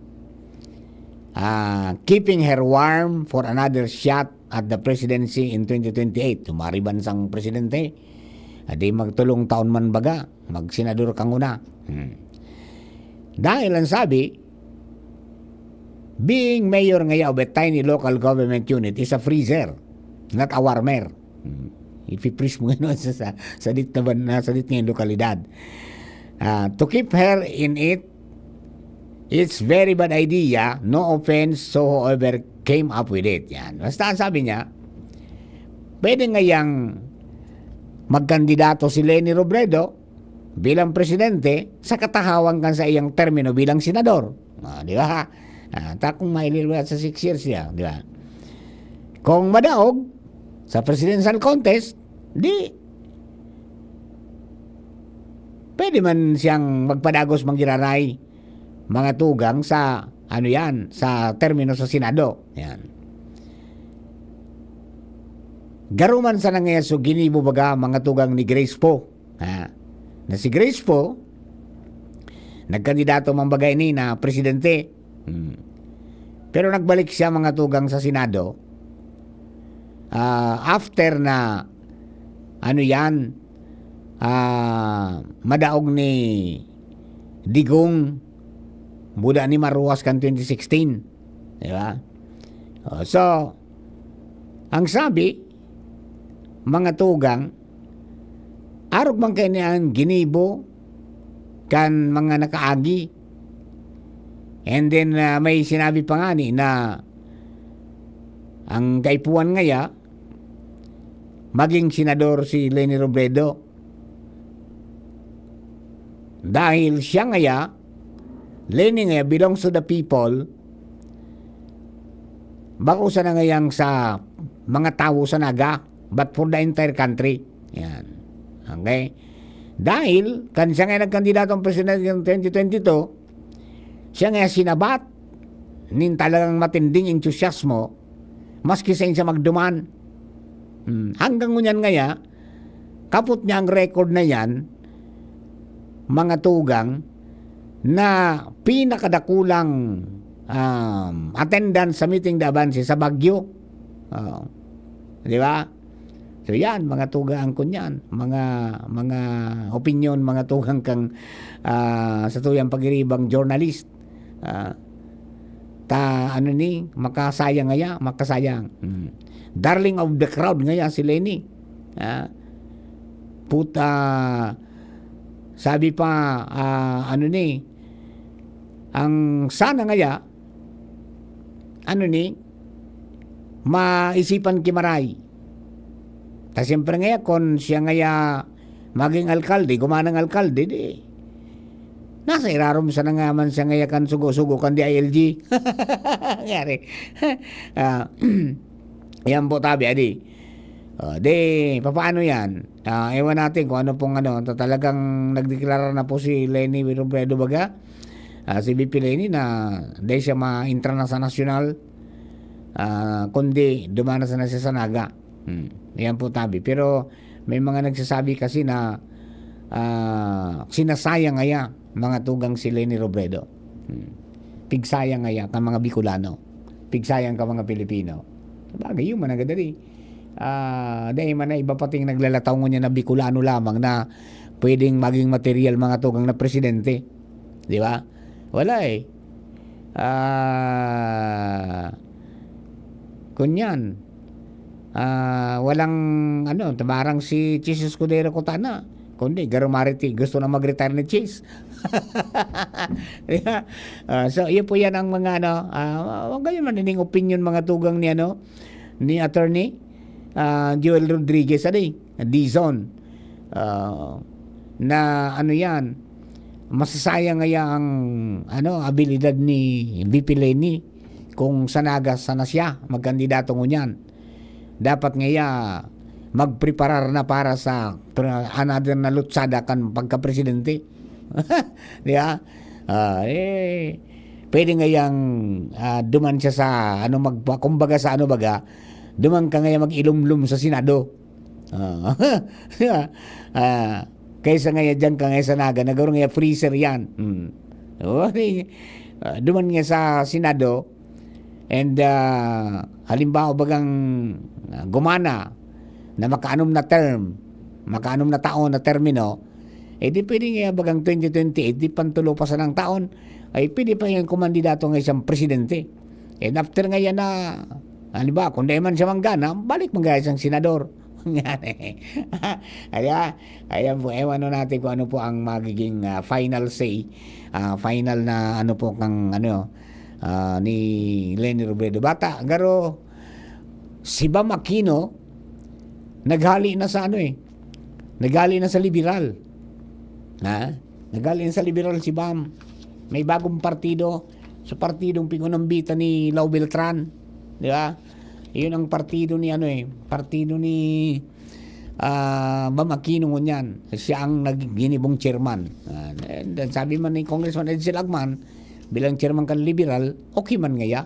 Keeping her warm for another shot at the presidency in 2028. Tumariban sang presidente. Di magtulong taon man baga, magsenador kang una. Dahil ang sabi, being mayor ngaya of a tiny local government unit is a freezer, not a warmer. Ipipreach mo gano'n sa dit ngayong lokalidad. To keep her in it, it's very bad idea, no offense, so whoever came up with it. Yan. Basta sabi niya, pwede ngayang magkandidato si Leni Robredo bilang presidente sa katahawang kan sa iyang termino bilang senador. Di ba? Kung maililwa sa 6 years niya, di ba? Kung madaog sa presidential contest, pwede man siyang magpadagos manggiraray mga tugang sa sa termino sa Senado. Yan. Garuman sa nangyayso ginibo baga mga tugang ni Grace Poe. Na si Grace Poe nagkandidato man bagay ni na presidente. Pero nagbalik siya mga tugang sa Senado after na madaog ni Digong buda ni Maruas kan 2016. Di ba? So, ang sabi, mga tugang, arog man kayo niyang ginibo kan mga nakaagi. And then, may sinabi pa nga ni na ang kaipuan ngaya, maging senador si Leni Robredo. Dahil siya ngaya, Leni ngaya belongs to the people, bako sa nangayang sa mga tao sa naga, but for the entire country. Yan. Okay? Dahil, kan siya nga nagkandidatong presidente ng 2022, siya nga sinabat nin talagang matinding entusiasmo maski sa siya magduman. Hanggang ngunyan ngaya, kaput niya ang record na yan, mga tugang, na pinakadakulang attendance sa meeting de Avance sa Baguio. Di ba? So yan, mga tugang ko niyan, mga opinion, mga tugang kang sa tuyang pagiribang journalist. Makasayang ngaya, makasayang. Darling of the crowd ngaya si Lenny. Sabi pa, ang sana ngaya, maisipan kimaray. Ta siyempre ngaya, kung siya ngaya maging alkalde, gumanang alkalde, di. Nasa irarom sa nangaman siya ngaya kan sugo-sugo kan di ILG. Ngari. Yan po tabi, adi. Paano yan? Ewan natin kung ano pong talagang nagdeklara na po si Lenny Robredo baga. Si BP Lenny na di siya ma-intra na sa nasyonal, kundi dumanas na siya sa Naga. Yan po tabi. Pero may mga nagsasabi kasi na sinasayang ngaya mga tugang si Lenny Robredo. Pigsayang ngaya ka mga Bicolano. Pigsayang ka mga Pilipino. Bagay yung managadali. Dahil man na iba pating naglalataw niya na Bicolano lamang na pwedeng maging material mga tugang na presidente. Di ba? Wala eh. Kunyan. Walang tabarang si Chis Escudero Cotana. Kundi, Garumariti, gusto na mag-retire ni Chis. So, iyo po yan ang mga wag ganyan manining opinion mga tugang ni ni attorney Joel Rodriguez Dizon na yan masasayang ngaya ang abilidad ni BP Lenny kung sanaga sana siya magkandidato ngunyan. Dapat ngaya magpreparar na para sa another na lutsada kan pagka-presidente. Di ba? Pwede ngayang duman siya sa kumbaga sa duman ka ngayang mag-ilumlum sa Senado. Kaysa ngayang dyan ka ngayang sa Naga, nagkaroon ngayang freezer yan. Duman nga sa Senado, and halimbawa bagang gumana na makaanom na taon na termino, di pwede nga bagang 2028, di pantulo pa sa ng taon, ay pwede pa yung kumandidato ng isang presidente. And after nga yan na, halimbawa, kung di man siya manggana, balik mga isang senador. Ayan po, ewan natin kung ano po ang magiging final say, final na ni Lenny Robredo. Bata, garo, si Bam Aquino, naghali na sa naghali na sa liberal. Naghali na sa liberal si Bam. May bagong partido, sa partidong pingunambita ni Lau Beltran. Di ba? Iyon ang partido ni partido ni Bam Aquino ngunyan. Siya ang nagginibong chairman. And sabi man ni Congressman Edsel Agman, bilang chairman kan liberal, okay man ngaya.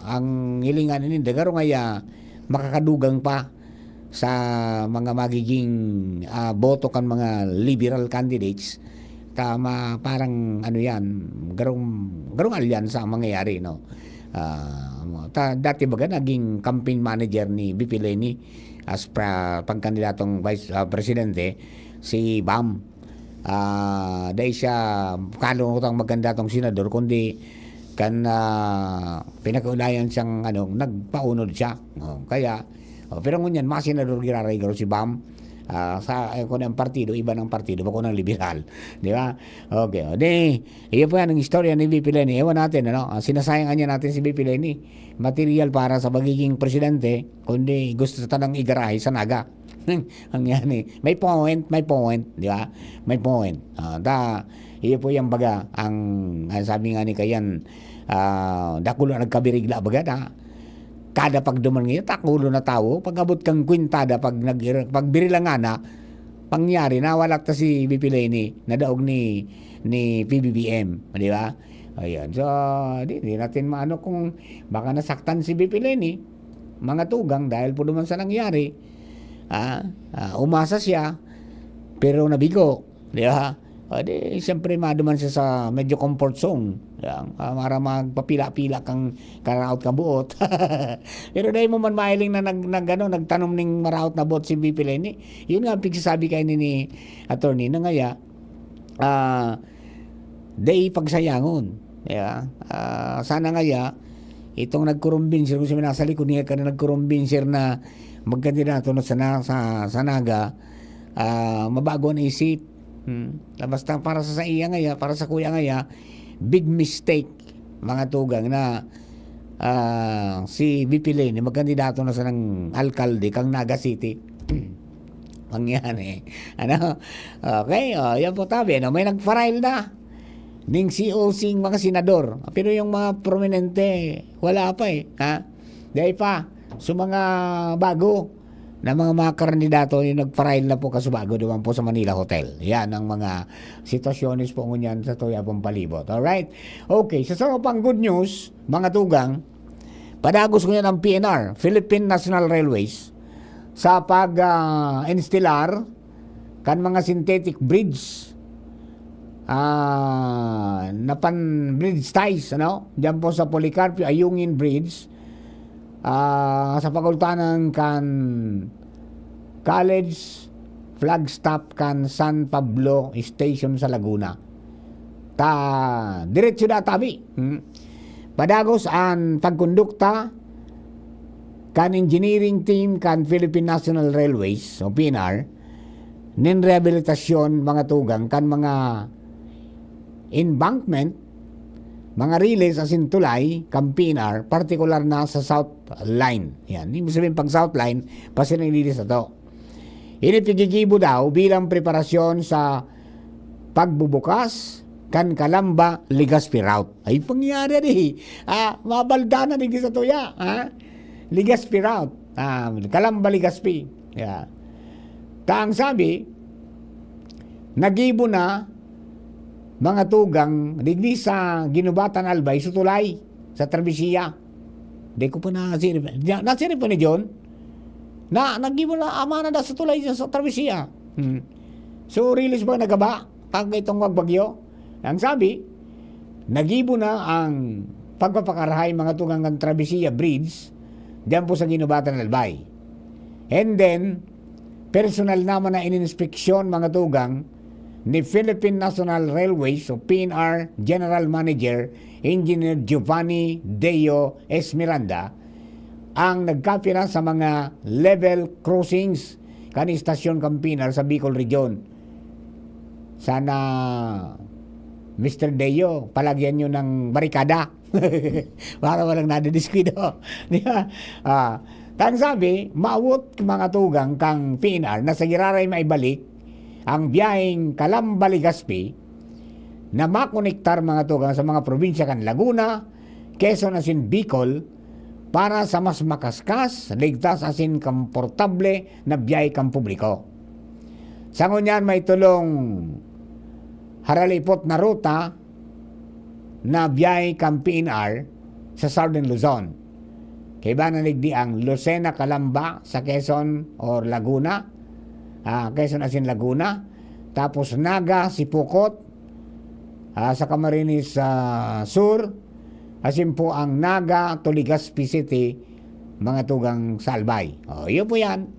Ang hilingan ni Dagaro ngaya, makakadugang pa sa mga magiging boto kan mga liberal candidates. Tama, parang garong alyansa ang mangyayari, no? Dati baga naging campaign manager ni BP Lenny as pagkandidatong vice presidente si Bam. Dahil siya kalungutang magkandidatong senador, kundi pinakaulayan siyang nagpaunod siya. Kaya pero ngunyan mga senador giraray garo si Bam sa ang partido, iba ng partido, bako ng liberal, di ba? Okay, iyo po yan ang istorya ni BP Lenny. Ewan natin, sinasayangan niya natin si BP Lenny, material para sa magiging presidente, kundi gusto sa tanang igarahe sa Naga. Ang yan may point, di ba? May point. Iyo po yung baga ang sabi nga ni Kayan, dakulo nagkabirigla baga na kada pagduman ngayon takulo na tao, pag abot kang kwintada, pag birilang na pangyari, nawala ta si VP Lenny, nadaog ni PBBM, di ba? Ayan, so, di natin maano kung baka nasaktan si VP Lenny, mga tugang, dahil po naman sa nangyari, umasa siya, pero nabigo, di ba? Di, siyempre, maduman siya sa medyo comfort zone, para magpapila-pila kang karaot ka buot. Pero dahil mo man mahiling na nagtanom ng maraot na buot si VP Lenny, yun nga, pigsasabi kayo ni attorney na ngaya, day pagsayangon. Yeah. Sana ngaya, itong nagkurumbinser, kung siya nasa likod niya ka na nagkurumbinser na magkandidato na sa Naga, mabago ang isip. Basta para sa iya ngaya, para sa kuya ngaya, big mistake, mga tugang, na si VP Lenny magkandidato na sa ng alkalde kang Naga City. Mangyari. Ano? Okay, yan po tabi. No? May nag-file na ning COC mga senador. Pero yung mga prominente, wala pa eh. Dahil pa, so mga bago na mga kandidato yung nag-file na po kasubago naman po sa Manila Hotel. Yan ang mga sitwasyones po ngunyan sa Tuyabong Palibot. Alright? Okay, sa pang good news, mga tugang, padagos ko yan ang PNR, Philippine National Railways, sa pag-instilar kan mga synthetic bridge, bridge ties, ano? Diyan po sa Policarpio Ayungin Bridge, sa pagultanan kan College Flagstaff kan San Pablo Station sa Laguna. Diretso da tabi. Padagos ang pagkondukta kan engineering team kan Philippine National Railways o PNR nin rehabilitasyon mga tugang kan mga embankment, mga relays asin tulay, kampinar, particular na sa South Line. Yan. Ibig sabihin, pag South Line, pasinililis na to. Inipigigibo daw bilang preparasyon sa pagbubukas kan Calamba Legazpi route. Ay, pangyari di. Mabalda na di sa tuya. Legazpi route. Calamba Legazpi. Yeah. Taang sabi, nagibo na mga tugang, digdi sa Ginubatan Albay, sutulay, sa Travesía. Di ko pa nasirip. Nasirip pa ni John, nagibo na amana na sa tulay sa Travesía. So, release ba nagaba? Pag itong wagbagyo? Ang sabi, nagibo na ang pagpapakarahay mga tugang ng Travesía Bridge, diyan po sa Ginubatan Albay. And then, personal naman na ininspeksyon mga tugang, ni Philippine National Railways o PNR General Manager Engineer Giovanni Deo Esmiranda ang nagkapira sa mga level crossings kan Istasyon Campinar sa Bicol Region. Sana Mr. Deo, palagyan nyo ng barikada para walang nadidiskuido. Kang sabi, maawot mga tugang kang PNR na sa giraray maibalik ang biyaheng Calamba Legazpi na makonektar mga tugang sa mga probinsya kan Laguna, Quezon asin Bicol para sa mas makaskas, ligtas asin komportable na biyahe kang publiko. Sa ngunyan may tulong haralipot na ruta na biyahe kang PNR sa Southern Luzon. Kaya ba naligdi ang Lucena Calamba sa Quezon or Laguna, Quezon asin Laguna, tapos Naga, Sipukot, sa Camarines Sur, asin po ang Naga to Legazpi City, mga tugang sa Albay. Yun po yan.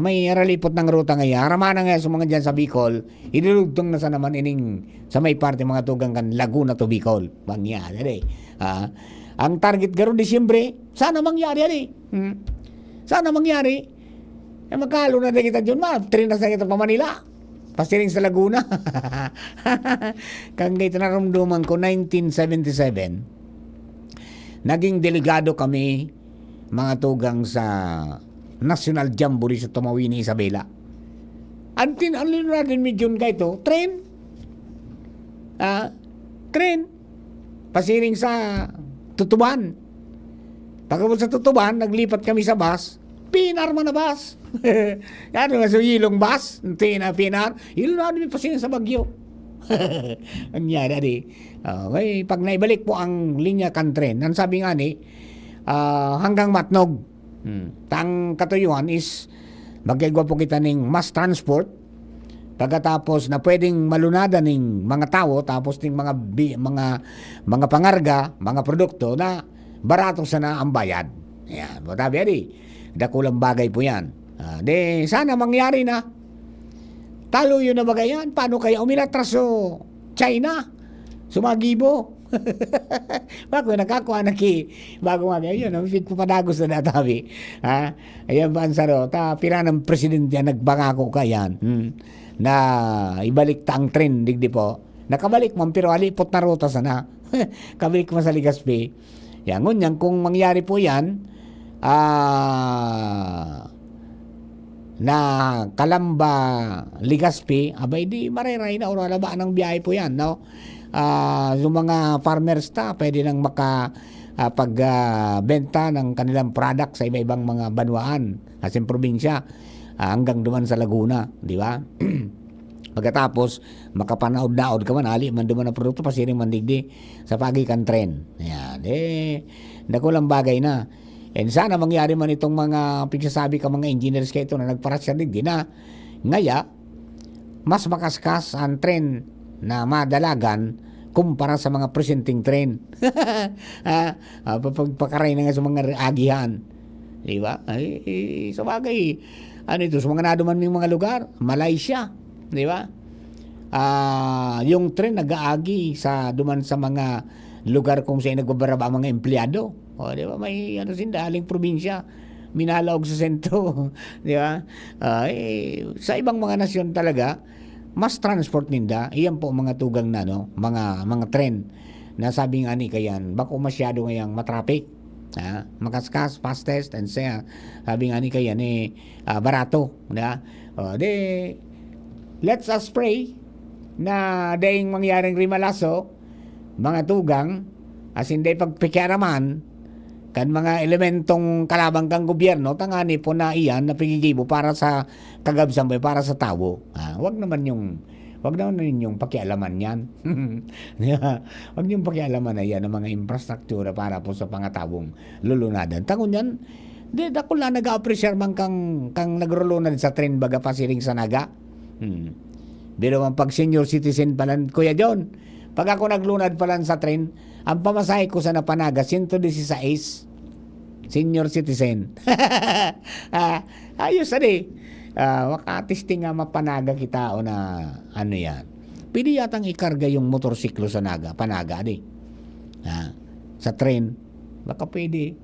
May ralipot ng ruta ngayon. Haramana nga sa mga dyan sa Bicol, inilugtong na sa naman ining sa may parte mga tugang kan Laguna to Bicol. Mangyari. Ang target garo Disyembre, sana mangyari. Sana mangyari. Magkalo na kita dyan, train na sa kita pa Manila. Pasiring sa Laguna. Kang ito naramdaman ko, 1977, naging delegado kami, mga tugang sa National Jamboree sa Tumawini, Isabela. Antin, alin natin medyon ka ito, train. Train. Pasiring sa Tutuban. Pagkabot sa Tutuban, naglipat kami sa bus, Pinar man na bas. Ano nga so ilong bas? Pinar. Ilong na din pasin sa Bagyo. Ang yada di. Okay, pag naibalik po ang linya kan tren, ang sabi nga ni, hanggang Matnog. Tang katuyuan is magkaigwa po kita ng mass transport. Pagkatapos na pwedeng malunada ng mga tao, tapos ng mga pangarga, mga produkto na barato sana ang bayad. Yan, matabi adi. Dakulang bagay po yan. De, sana mangyari na. Talo yun na bagay yan. Paano kaya uminatraso China? Sumagibo. Bago nakakuha na bago nga yun, ang fit ko padagos na natabi. Ayan ba ang saro? Pira ng presidente yan, nagbangako ka yan. Na ibalik ta ang tren, digdi po. Nakabalik mo, pero alipot na ruta sana. Kabalik mo sa Legazpi. Yan, ngunyan, kung mangyari po yan, na Kalamba, Legazpi, abay di mariray na o ba ng biyahe po yan, no? Yung mga farmers pwede nang pagbenta ng kanilang product sa iba-ibang mga banwaan as in probinsya hanggang duman sa Laguna, di ba? Pagkatapos makapanaod-naod ka man, ali man duman ang produkto, pasiring mandigdi sa pagikan tren. Yan, nakulang bagay na. And sana mangyari man itong mga pigsasabi ka mga engineers kayo ito na nagparasya din na ngaya, mas makaskas ang tren na madalagan kumpara sa mga presenting tren. Pagpakaray na nga sa mga agihan. Di ba? Sa bagay, ano ito, sa mga naduman ng mga lugar, Malaysia. Di ba? Yung tren nag-aagi sa duman sa mga lugar kung saan nagbabaraba ang mga empleyado. O, di ba? May sindaling probinsya, minalaog sa sentro. Di ba? Sa ibang mga nasyon talaga, mas transport ninda. Iyan po mga tugang na, no? Mga tren na sabi nga ni kayan, bako masyado ngayang matraffic. Makaskas, fastest, and sabi nga ni kayan, barato. Let's us pray na dahing mangyaring rimalaso, mga tugang, as in day pagpikyaraman, kan mga elementong kalabang kang gobyerno, tangani po na iyan na pigigibo para sa kagabsambay, para sa tao. Wag naman yung pakialaman yan. Wag yung pakialaman na yan ng mga infrastruktura para po sa pangatawong lulunadan. Tangon yan, di dako lang nag-appreciate man kang nagrulunad sa tren baga pasiring sa naga. Pero man pag senior citizen pala, Kuya John, pag ako naglunad pala sa tren, ang pamasahe ko sa Napanaga, 116, senior citizen. Ayos wakatisting nga mapanaga kita o na ano yan. Pwede yatang ikarga yung motorsiklo sa Panaga, sa tren. Baka pwede.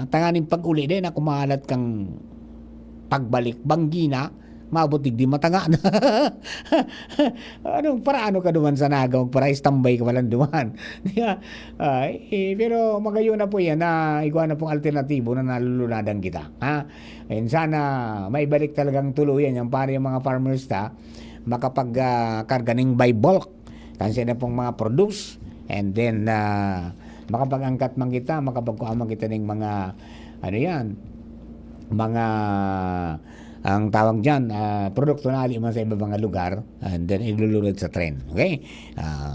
Tanganin pag-uli din na kumalat kang pagbalik, Banggina, mabutig di matanga na. Ano ka duman sa Naga, para istambay ka walang duman. Pero magayon na po yan na iguan na pong alternatibo na nalulunadan kita. And sana may balik talagang tuluyan yung para yung mga farmers makapagkarga ng by bulk. Kasi na pong mga produce and then makapag-angkat man kita, makapagkuha man kita ng mga mga ang tawag dyan, produkto na aliman sa iba mga lugar and then ilulunod sa tren. Okay?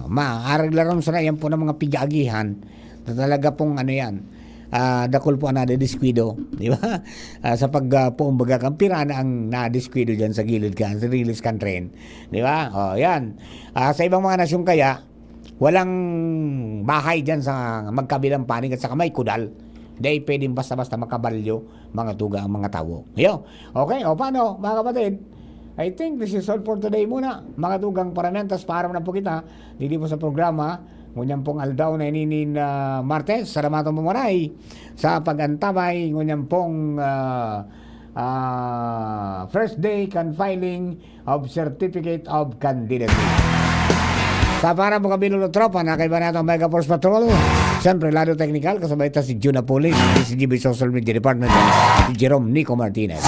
Maaraglaron sa na yan po ng mga pigagihan na talaga pong dakol po na diskwido. Di ba? Sa pagpuumbaga kang pirana ang na-diskwido dyan sa gilid ka, sa release kan tren. Di ba? Yan. Sa ibang mga nasyon kaya, walang bahay dyan sa magkabilang panig at sa kamay kudal. Dahil pwedeng basta-basta makabalyo mga tuga ang mga tao. Okay, paano mga kapatid? I think this is all for today muna. Mga tugang paramentas, paaram na po kita. Dili po sa programa. Ngunyan pong aldaw na ininin Martes. Salamat mo maray sa pag-antabay. Ngunyan pong first day can filing of Certificate of Candidacy. Sa para mo kabilong tropa na kaiba natin ang Mega Force Patrol. Siyempre, Lado Technical, kasabay ito si Juna Police, si GB Social Media Department, si Jerome Nico Martinez.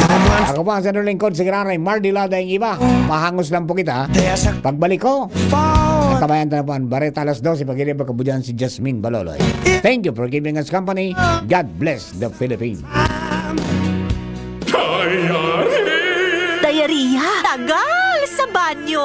Ako pa ang Senor Lingkod, si Granay Mardilada yung iba. Mahangos lang po kita. Pagbalik ko, natabayan tayo po ang Bareta alas 12, pag-ilibag kabudian si Jasmine Baloloy. Thank you for giving us company. God bless the Philippines. Diarrhea! Tagal sa banyo!